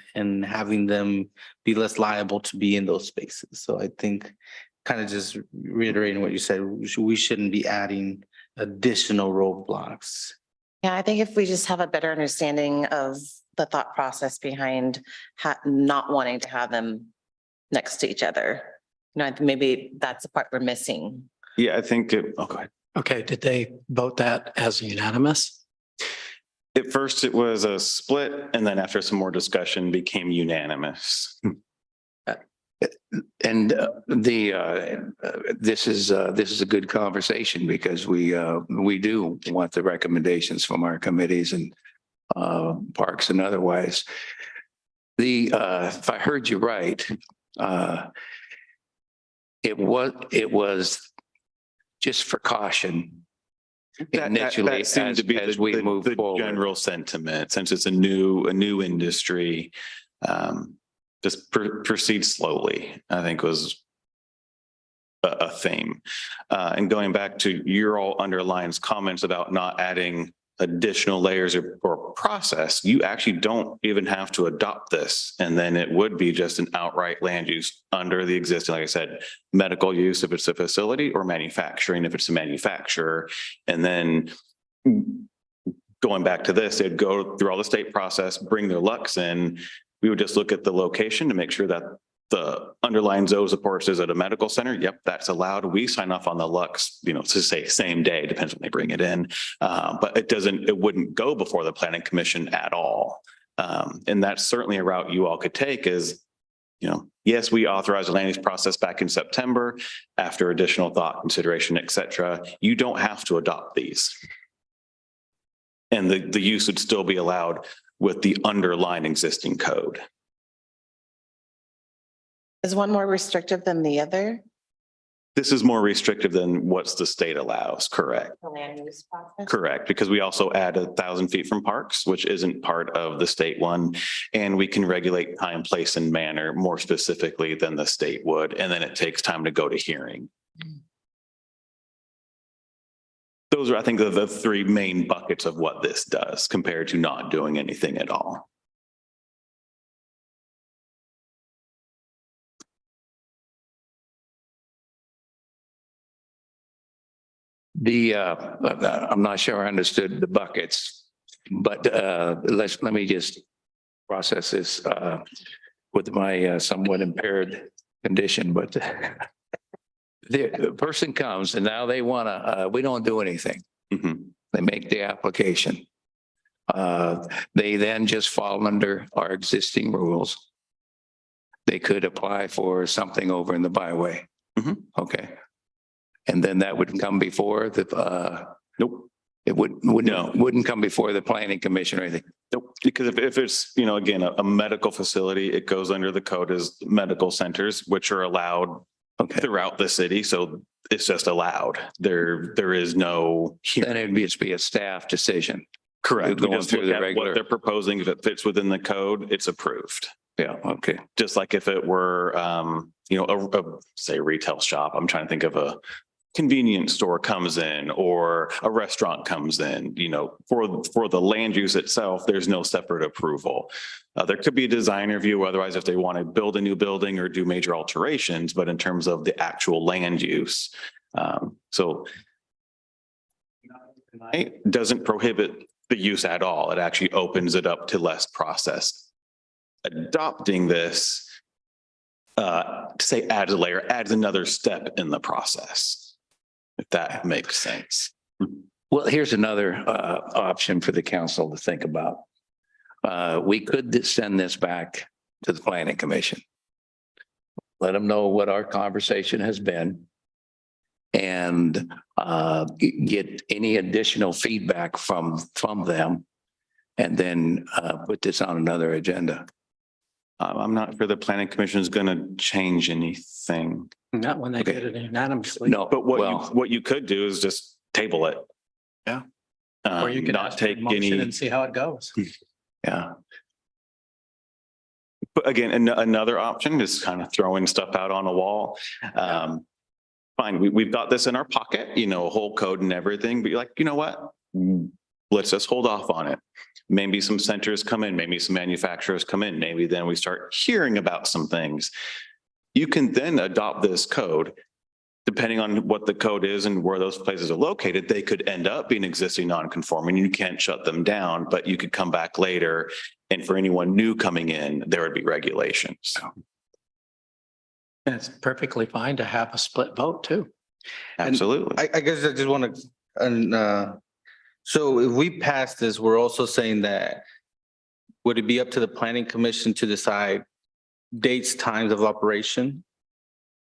having them be less liable to be in those spaces. So I think kind of just reiterating what you said, we shouldn't be adding additional roadblocks. Yeah, I think if we just have a better understanding of the thought process behind not wanting to have them next to each other, maybe that's the part we're missing. Yeah, I think go ahead. Okay, did they vote that as unanimous? At first, it was a split, and then after some more discussion, became unanimous. And this is a good conversation because we do want the recommendations from our committees and parks and otherwise. If I heard you right, it was just for caution. Initially, That seemed to be as we move the forward. general sentiment, since it's a new industry. Just proceed slowly, I think was a theme. And going back to your all underlines comments about not adding additional layers or process, you actually don't even have to adopt this. And then it would be just an outright land use under the existing, like I said, medical use if it's a facility, or manufacturing if it's a manufacturer. And then going back to this, they'd go through all the state process, bring their Lux in. We would just look at the location to make sure that the underlying zone supports is at a medical center. Yep, that's allowed. We sign off on the Lux, to say same day, depends when they bring it in. But it wouldn't go before the planning commission at all. And that's certainly a route you all could take is, yes, we authorized the land use process back in September after additional thought, consideration, et cetera. You don't have to adopt these. And the use would still be allowed with the underlying existing code. Is one more restrictive than the other? This is more restrictive than what's the state allows, correct? The land use process? Correct, because we also add 1,000 feet from parks, which isn't part of the state one. And we can regulate time, place, and manner more specifically than the state would. And then it takes time to go to hearing. Those are, I think, the three main buckets of what this does compared to not doing anything at all. I'm not sure I understood the buckets, but let me just process this with my somewhat impaired condition, but the person comes and now they we don't do anything. Mhm. They make the application. They then just fall under our existing rules. They could apply for something over in the byway. Mhm. Okay. And then that would come before the, Nope. It wouldn't come before the planning commission or anything. Nope, because if it's, you know, again, a medical facility, it goes under the code as medical centers, which are allowed Okay. throughout the city. So it's just allowed. There is no. Then it'd be a staff decision. Correct. We going just through look the at regular- what they're proposing. If it fits within the code, it's approved. Yeah, okay. Just like if it were, you know, say a retail shop, I'm trying to think of a convenience store comes in or a restaurant comes in, you know, for the land use itself, there's no separate approval. There could be a design review, otherwise if they want to build a new building or do major alterations, but in terms of the actual land use. So it doesn't prohibit the use at all. It actually opens it up to less process. Adopting this, to say adds a layer, adds another step in the process, if that makes sense. Well, here's another option for the council to think about. We could send this back to the planning commission. Let them know what our conversation has been. And get any additional feedback from them. And then put this on another agenda. I'm not sure the planning commission is going to change anything. Not when they Okay. did it unanimously. No, But well, what you could do is just table it. Yeah. Or you could Not ask for a take motion any. and see how it goes. yeah. But again, another option is kind of throwing stuff out on a wall. Fine, we've got this in our pocket, you know, whole code and everything, but you're like, you know what? Let's just hold off on it. Maybe some centers come in, maybe some manufacturers come in, maybe then we start hearing about some things. You can then adopt this code. Depending on what the code is and where those places are located, they could end up being existing non-conforming. You can't shut them down, but you could come back later. And for anyone new coming in, there would be regulations. And it's perfectly fine to have a split vote too. Absolutely. I guess I just want to, so if we pass this, we're also saying that would it be up to the planning commission to decide dates, times of operation?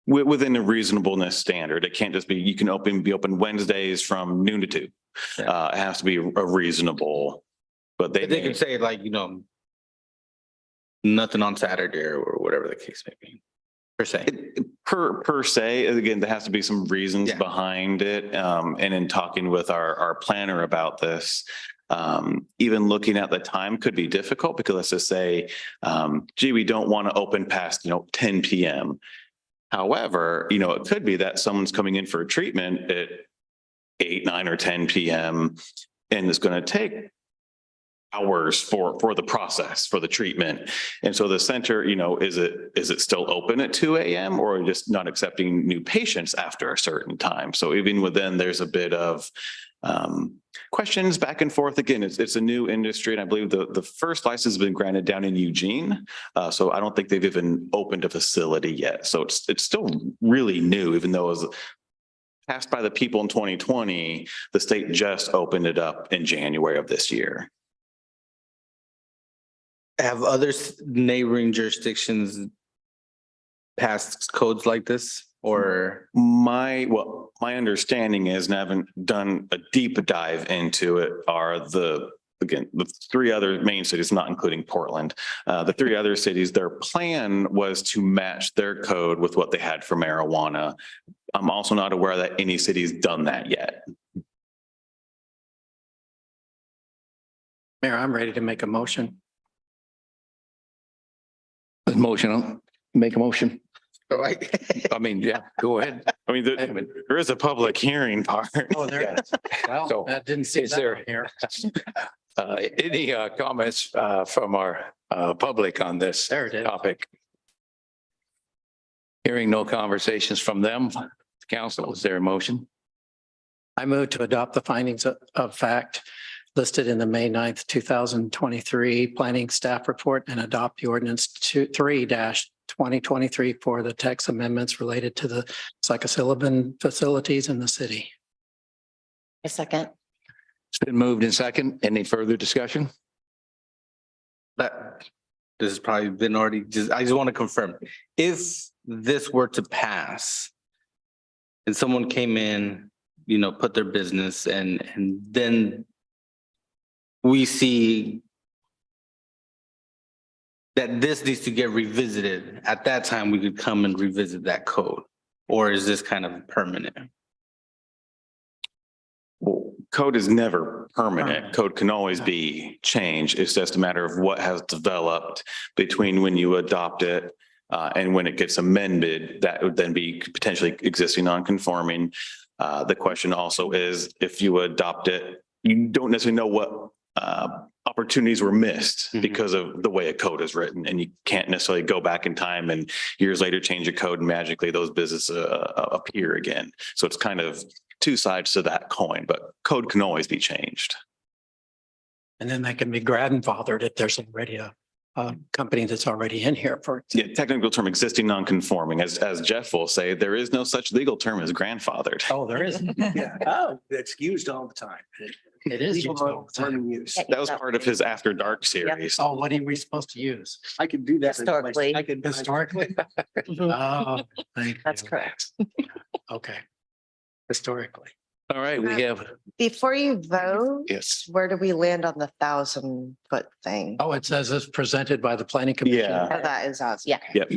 Within a reasonableness standard, it can't just be, you can be open Wednesdays from noon to 2. It has to be a reasonable, but They can say like, you know, nothing on Saturday or whatever the case may be, per se. Per se, again, there has to be some reasons Yeah. behind it. And in talking with our planner about this, even looking at the time could be difficult because let's just say, gee, we don't want to open past, 10 PM. However, it could be that someone's coming in for a treatment at 8, 9 or 10 PM and it's going to take hours for the process, for the treatment. And so the center, is it still open at 2 AM or just not accepting new patients after a certain time? So even within, there's a bit of questions back and forth. Again, it's a new industry. And I believe the first license has been granted down in Eugene. So I don't think they've even opened a facility yet. So it's still really new, even though it was passed by the people in 2020, the state just opened it up in January of this year. Have other neighboring jurisdictions passed codes like this or? My understanding is, and I haven't done a deep dive into it, are the 3 other main cities, not including Portland. The 3 other cities, their plan was to match their code with what they had for marijuana. I'm also not aware that any city's done that yet. Mayor, I'm ready to make a motion. Make a motion. Oh, I- I mean, yeah, go ahead. I mean, there is a public hearing part. Oh, there it is. Well, So, that didn't see is that there- on here. Any comments from our public on this There it is. topic? Hearing no conversations from them, council, is there a motion? I move to adopt the findings of fact listed in the May 9th, 2023 planning staff report and adopt the ordinance 3-2023 for the text amendments related to the psilocybin facilities in the city. A second. It's been moved in second. Any further discussion? That, this has probably been already, I just want to confirm, if this were to pass and someone came in put their business and then we see that this needs to get revisited, at that time, we could come and revisit that code? Or is this kind of permanent? Well, code is never permanent. Code can always be changed. It's just a matter of what has developed between when you adopt it and when it gets amended, that would then be potentially existing non-conforming. The question also is, if you adopt it, you don't necessarily know what opportunities were missed Mhm. because of the way a code is written, and you can't necessarily go back in time and years later change a code and magically those businesses appear again. So it's kind of two sides to that coin, but code can always be changed. And then they can be grandfathered if there's already a company that's already in here for. Yeah, technical term existing non-conforming, as Jeff will say, there is no such legal term as grandfathered. Oh, there is. Yeah. Oh, that's used all the time. It is. Legal used all the time. term use. That was part of his After Dark series. Oh, what are we supposed to use? I could do that. Historically. I could. Historically? Oh, thank you. That's correct. Okay. Historically. All right, we have, Before you vote, yes. where do we land on the 1,000-foot thing? Oh, it says it's presented by the planning commission. Yeah. Oh, that is us, yeah. Yep.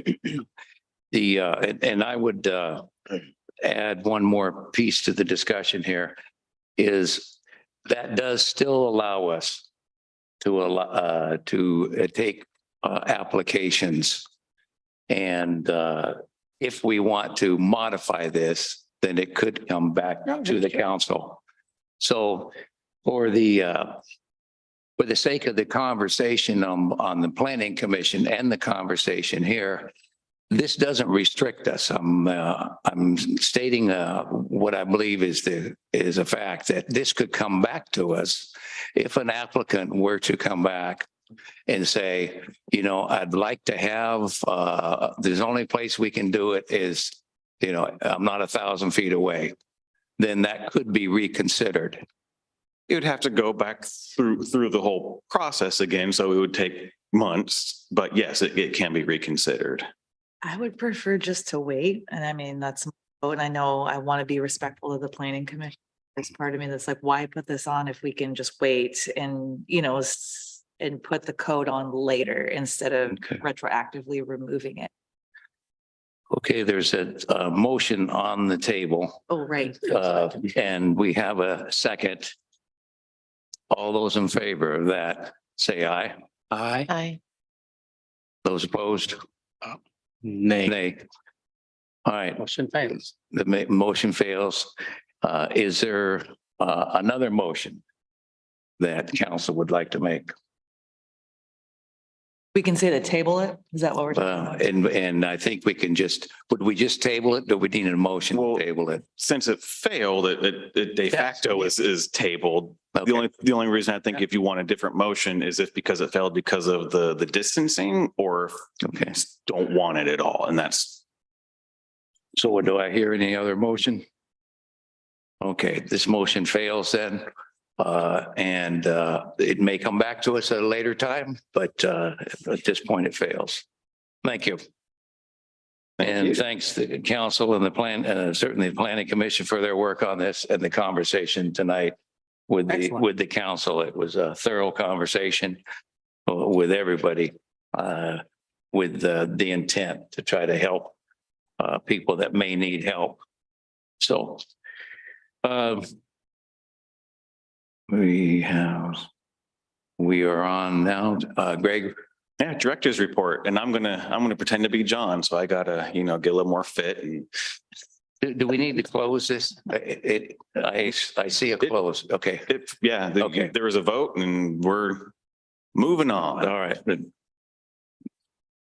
And I would add one more piece to the discussion here, is that does still allow us to take applications. And if we want to modify this, then it could come back to the council. So for the sake of the conversation on the planning commission and the conversation here, this doesn't restrict us. I'm stating what I believe is a fact, that this could come back to us if an applicant were to come back and say, I'd like to have, the only place we can do it is, I'm not 1,000 feet away. Then that could be reconsidered. It would have to go back through the whole process again, so it would take months, but yes, it can be reconsidered. I would prefer just to wait. And I mean, and I know I want to be respectful of the planning commission. There's part of me that's like, why put this on if we can just wait and, and put the code on later instead of Okay. retroactively removing it. Okay, there's a motion on the table, Oh, right. and we have a second. All those in favor of that, say aye. Aye. Aye. Those opposed, Nay. nay. All right, Motion fails. the motion fails. Is there another motion that council would like to make? We can say to table it. Is that what we're talking about? And I think we can would we just table it? Do we need a motion Well, to table it? Since it failed, it de facto is tabled. Okay. The only reason I think if you want a different motion is if because it failed because of the distancing, or if you Okay, just don't want it at all, and that's. so do I hear any other motion? Okay, this motion fails then. And it may come back to us at a later time, but at this point it fails. Thank you. And thanks to the council and the plan, certainly the planning commission for their work on this and the conversation tonight Excellent. with the council. It was a thorough conversation with everybody, with the intent to try to help people that may need help. So we are on now, Greg. Yeah, director's report, and I'm gonna pretend to be John, so I gotta, get a little more fit and. Do we need to close this? I see a close. Okay, Okay. There was a vote and we're moving on. all right. The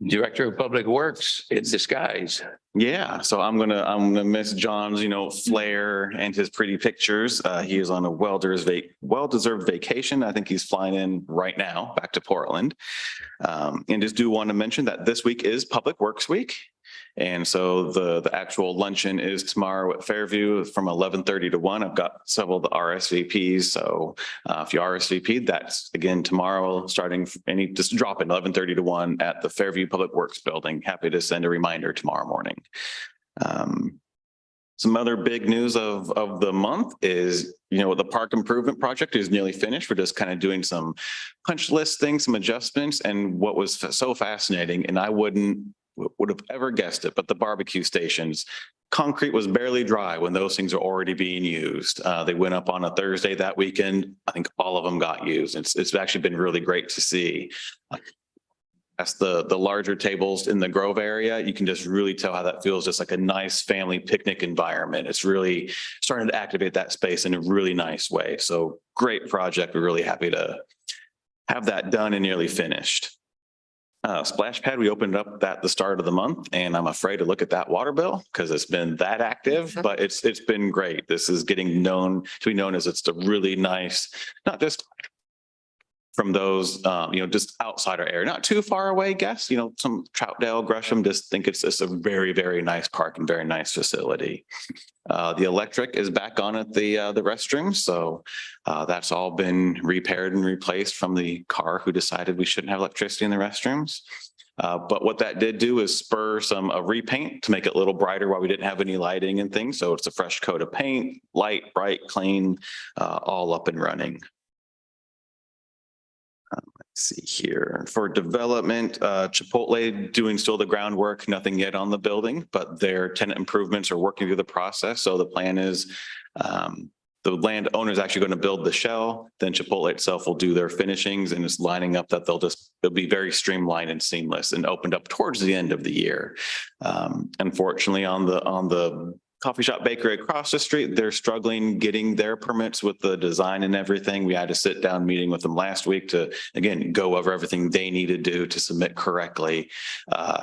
Director of Public Works in disguise. Yeah, so I'm gonna miss John's, flair and his pretty pictures. He is on a well-deserved vacation. I think he's flying in right now back to Portland. And just do want to mention that this week is Public Works Week. And so the actual luncheon is tomorrow at Fairview from 11:30 to 1. I've got several of the RSVPs. So if you RSVP, that's again tomorrow, starting just drop in 11:30 to 1 at the Fairview Public Works Building. Happy to send a reminder tomorrow morning. Some other big news of the month is, the park improvement project is nearly finished. We're just kind of doing some punch list things, some adjustments. And what was so fascinating, and I would have ever guessed it, but the barbecue stations, concrete was barely dry when those things are already being used. They went up on a Thursday that weekend. I think all of them got used. It's actually been really great to see. That's the larger tables in the Grove area. You can just really tell how that feels, just like a nice family picnic environment. It's really starting to activate that space in a really nice way. So great project. We're really happy to have that done and nearly finished. Splash pad, we opened up at the start of the month, and I'm afraid to look at that water bill because it's been that active, but it's been great. This is getting to be known as it's a really nice, not just from those, just outside our area, not too far away guests, some Troutdale, Gresham, just think it's a very, very nice park and very nice facility. The electric is back on at the restroom. So that's all been repaired and replaced from the car who decided we shouldn't have electricity in the restrooms. But what that did do is spur a repaint to make it a little brighter while we didn't have any lighting and things. So it's a fresh coat of paint, light, bright, clean, all up and running. Let's see here for development, Chipotle doing still the groundwork, nothing yet on the building, but their tenant improvements are working through the process. So the plan is the landowner is actually going to build the shell, then Chipotle itself will do their finishings, and it's lining up that they'll be very streamlined and seamless and opened up towards the end of the year. Unfortunately, on the coffee shop bakery across the street, they're struggling getting their permits with the design and everything. We had a sit down meeting with them last week to, again, go over everything they need to do to submit correctly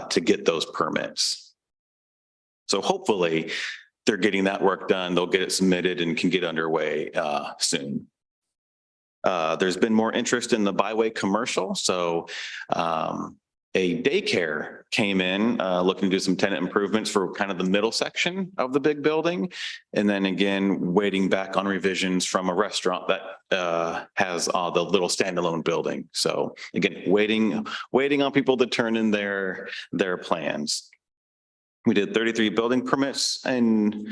to get those permits. So hopefully they're getting that work done. They'll get it submitted and can get underway soon. There's been more interest in the byway commercial. So a daycare came in looking to do some tenant improvements for kind of the middle section of the big building. And then again, waiting back on revisions from a restaurant that has the little standalone building. So again, waiting on people to turn in their plans. We did 33 building permits and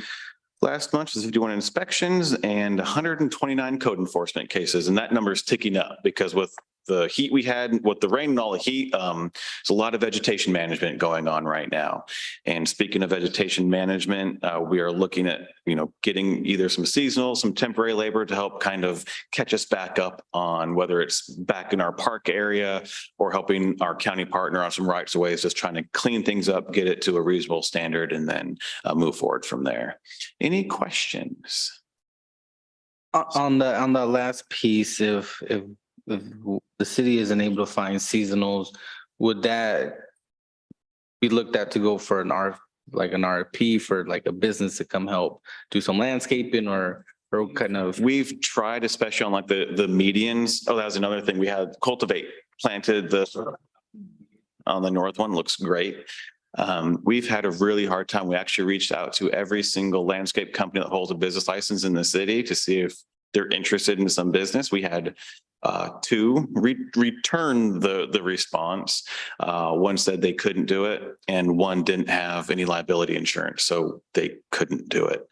last month was 51 inspections and 129 code enforcement cases. And that number is ticking up because with the heat we had, with the rain and all the heat, there's a lot of vegetation management going on right now. And speaking of vegetation management, we are looking at, getting either some seasonal, some temporary labor to help kind of catch us back up on whether it's back in our park area or helping our county partner on some rights of ways, just trying to clean things up, get it to a reasonable standard, and then move forward from there. Any questions? On the last piece, if the city isn't able to find seasonals, would that be looked at to go for an RFP for like a business to come help do some landscaping or kind of? We've tried, especially on like the medians. Oh, that was another thing. We had Cultivate planted on the north one, looks great. We've had a really hard time. We actually reached out to every single landscape company that holds a business license in the city to see if they're interested in some business. We had two return the response. One said they couldn't do it, and one didn't have any liability insurance, so they couldn't do it.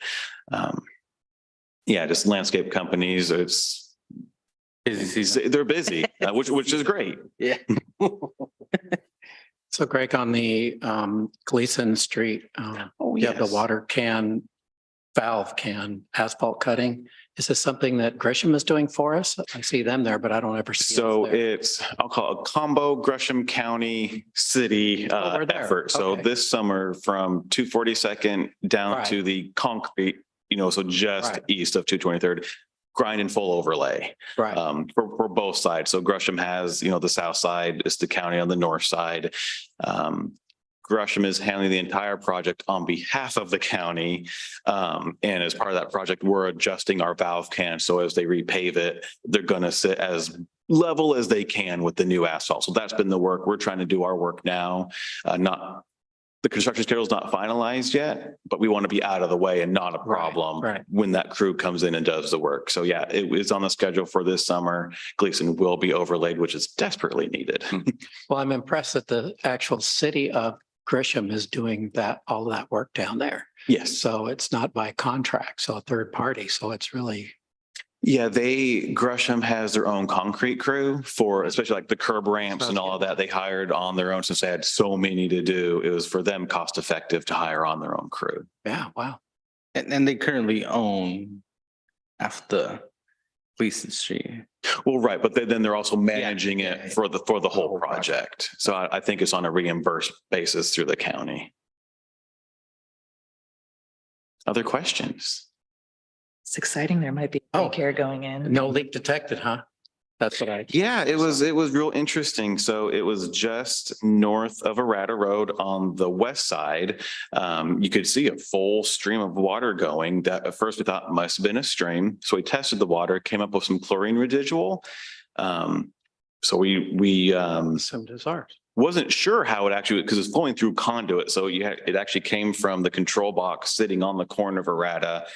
Just landscape companies. They're busy, which is great. Yeah. So Greg, on the Gleason Street, you have the valve can asphalt cutting. Is this something that Gresham is doing for us? I see them there, but I don't ever see. So us there. I'll call it a combo Gresham County City we're there. effort. So Okay. this summer from 242nd down Right. to the concrete, so just Right. east of 223rd, grind and full overlay. Right. For both sides. So Gresham has, the south side, it's the county on the north side. Gresham is handling the entire project on behalf of the county. And as part of that project, we're adjusting our valve can. So as they repave it, they're going to sit as level as they can with the new asphalt. So that's been the work. We're trying to do our work now. The construction schedule is not finalized yet, but we want to be out of the way and not a problem Right. when that crew comes in and does the work. So yeah, it is on the schedule for this summer. Gleason will be overlaid, which is desperately needed. Well, I'm impressed that the actual city of Grisham is doing that, all that work down there. Yes. So it's not by contract, so a third party. So it's really, Yeah, Gresham has their own concrete crew for, especially like the curb ramps and all of that. They hired on their own since they had so many to do. It was for them cost effective to hire on their own crew. yeah, wow. And they currently own after Gleason Street. Well, right, but then they're also managing yeah, it yeah. for the whole project. So I think it's on a reimbursed basis through the county. Other questions? It's exciting. There might be Oh. care going in. No leak detected, huh? That's what I. Yeah, it was real interesting. So it was just north of Arata Road on the west side. You could see a full stream of water going that at first we thought must have been a stream. So we tested the water, came up with some chlorine residual. So we Assumed it's ours. wasn't sure how it actually, because it's flowing through conduit. So it actually came from the control box sitting on the corner of Arata,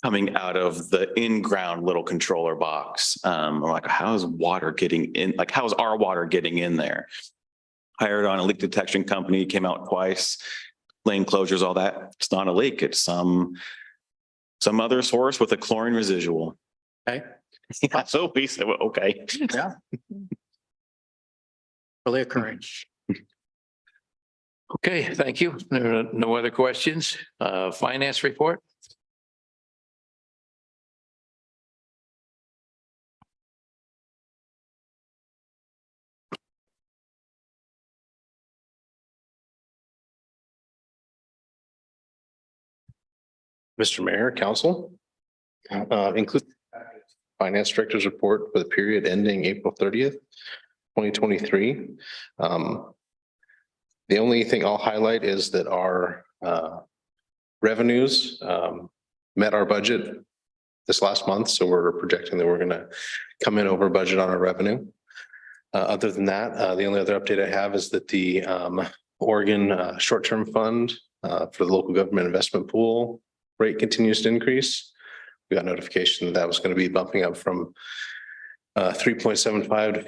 coming out of the in-ground little controller box. I'm like, how is water getting in? Like, how is our water getting in there? Hired on a leak detection company, came out twice, lane closures, all that. It's not a leak. It's some other source with a chlorine residual. Okay. Yeah, so we said, well, okay. Yeah. Really occurring. Okay, thank you. There are no other questions. Finance report? Mr. Mayor, Council, include Finance Director's report for the period ending April 30th, 2023. The only thing I'll highlight is that our revenues met our budget this last month, so we're projecting that we're going to come in over budget on our revenue. Other than that, the only other update I have is that the Oregon short-term fund for the local government investment pool rate continues to increase. We got notification that was going to be bumping up from 3.75 to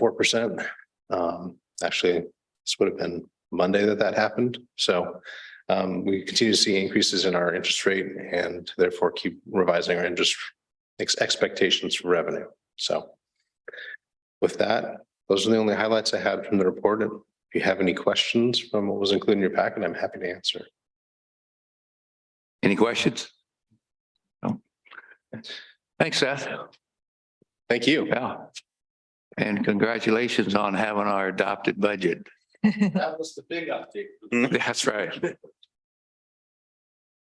4%. Actually, this would have been Monday that happened. So we continue to see increases in our interest rate and therefore keep revising our interest expectations for revenue. So with that, those are the only highlights I had from the report. If you have any questions from what was included in your packet, I'm happy to answer. Any questions? No. Thanks, Seth. Thank you. Yeah. And congratulations on having our adopted budget. That was the big update. That's right.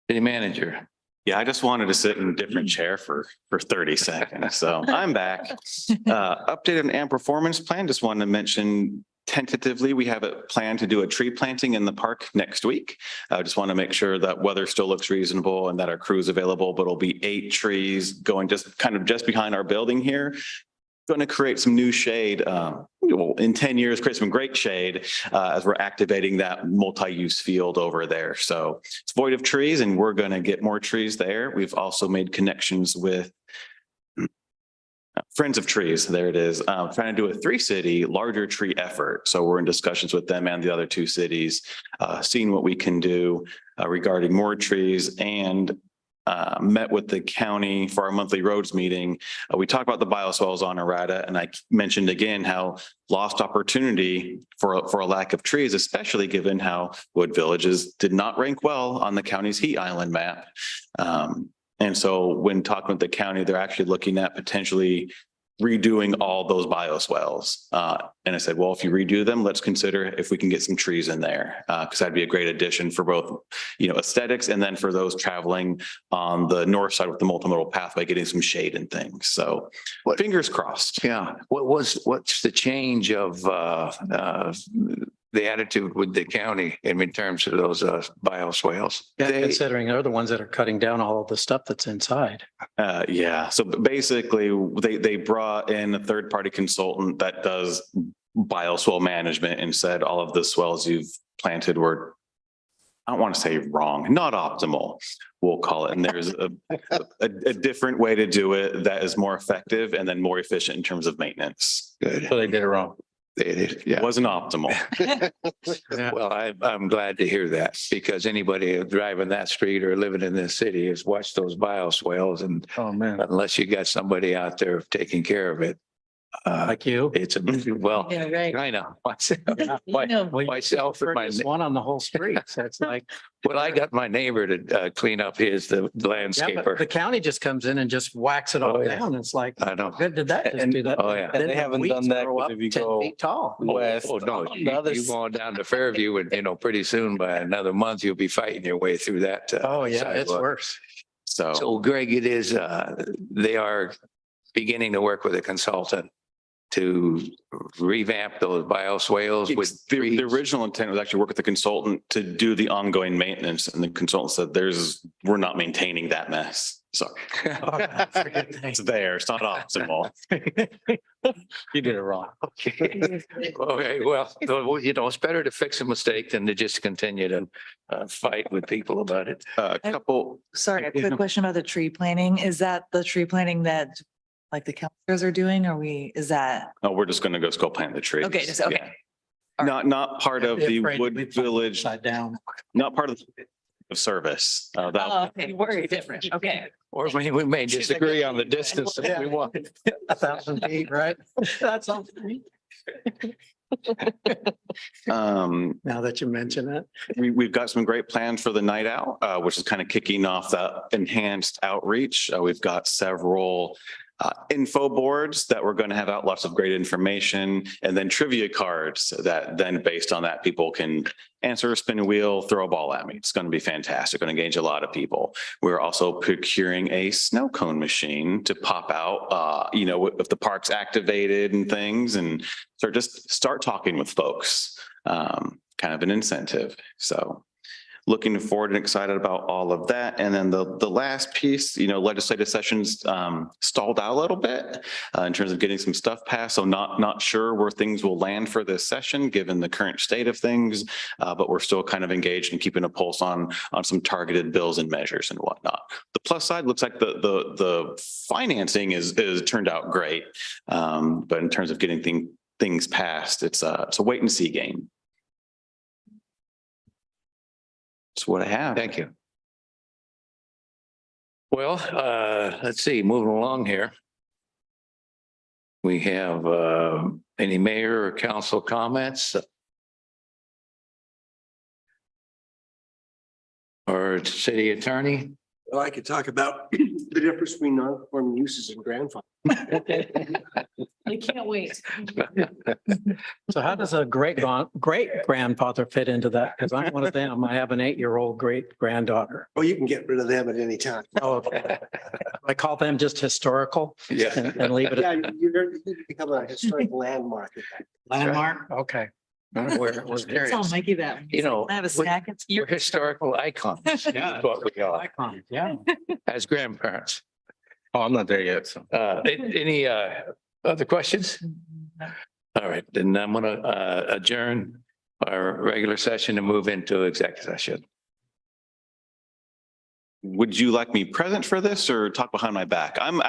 City manager. Yeah, I just wanted to sit in a different chair for 30 seconds. So I'm back. Updated on AMP performance plan. Just wanted to mention tentatively, we have a plan to do a tree planting in the park next week. I just want to make sure that weather still looks reasonable and that our crew is available, but it'll be 8 trees going just behind our building here. Going to create some new shade, in 10 years, create some great shade as we're activating that multi-use field over there. So it's void of trees and we're going to get more trees there. We've also made connections with Friends of Trees. There it is. Trying to do a 3-city larger tree effort. So we're in discussions with them and the other 2 cities, seeing what we can do regarding more trees, and met with the county for our monthly roads meeting. We talked about the bioswales on Arata, and I mentioned again how lost opportunity for a lack of trees, especially given how Wood Villages did not rank well on the county's heat island map. And so when talking with the county, they're actually looking at potentially redoing all those bioswales. And I said, well, if you redo them, let's consider if we can get some trees in there, because that'd be a great addition for both, aesthetics, and then for those traveling on the north side with the multimodal pathway, getting some shade and things. So fingers crossed. Yeah. What's the change of the attitude with the county in terms of those bioswales? Yeah, considering they're the ones that are cutting down all of the stuff that's inside. Yeah. So basically they brought in a third-party consultant that does bioswale management and said all of the swells you've planted were, I don't want to say wrong, not optimal, we'll call it. And there's a different way to do it that is more effective and then more efficient in terms of maintenance. Good. So they did it wrong. Yeah. Wasn't optimal. Well, I'm glad to hear that because anybody driving that street or living in this city has watched those bioswales, and Oh, man. unless you got somebody out there taking care of it, Like you. it's a, well, Yeah, right. I know myself, know. myself and my, First one on the whole street. So it's like, well, I got my neighbor to clean up the yeah, but the landscaper. county just comes in and just whacks it all Oh, yeah. down. It's like, I know. good did that just And- do that? Oh, yeah. And Then they the haven't weeds done that grow up if you 10 go feet tall. west. Oh, no, on the other you go on down to Fairview and, pretty soon by another month, you'll be fighting your way through that. Oh, yeah, it's sidewalk. worse. So So Greg, it is, they are beginning to work with a consultant to revamp those bioswales with the trees. original intent was actually work with the consultant to do the ongoing maintenance, and the consultant said we're not maintaining that mess. Sorry. It's there. It's not optimal. You did it wrong. Okay, well, it's better to fix a mistake than to just continue to fight with people about it. A couple, Sorry, a Yeah. quick question about the tree planting. Is that the tree planting that like the counselors are doing? Or is that, no, we're just going to go plant the trees. okay, just, okay. Yeah. Not part of the Afraid Wood we'd find it Village, Upside down. not part of the service. Oh, okay, worry different. Okay. Or we may disagree on the distance if we want. 1,000 feet, right? That's all. Now that you mention it. We've got some great plans for the night out, which is kind of kicking off the enhanced outreach. We've got several info boards that we're going to have out lots of great information, and then trivia cards that then based on that, people can answer, spin a wheel, throw a ball at me. It's going to be fantastic. Going to engage a lot of people. We're also procuring a snow cone machine to pop out, if the park's activated and things, and start talking with folks. Kind of an incentive. So looking forward and excited about all of that. And then the last piece, legislative sessions stalled out a little bit in terms of getting some stuff passed. So not sure where things will land for this session, given the current state of things. But we're still kind of engaged and keeping a pulse on some targeted bills and measures and whatnot. The plus side looks like the financing is turned out great. But in terms of getting things passed, it's a wait and see game. That's what I have. Thank you. Well, let's see, moving along here. We have any mayor or council comments? Or city attorney? Well, I could talk about the difference between non-conforming uses and grandfather. I can't wait. So how does a great grandfather fit into that? Because I'm one of them. I have an 8-year-old great granddaughter. Oh, you can get rid of them at any time. Oh, okay. I call them just historical Yeah. and leave it Yeah, at you need to become a historic landmark. landmark. Okay. We're Tell serious. Mikey that. I have a snack. It's We're historical icons. Yeah. That's what we are Icon, yeah. as grandparents. Oh, I'm not there yet, so. Any other questions? All right, then I'm going to adjourn our regular session and move into executive session. Would you like me present for this or talk behind my back? I'm actually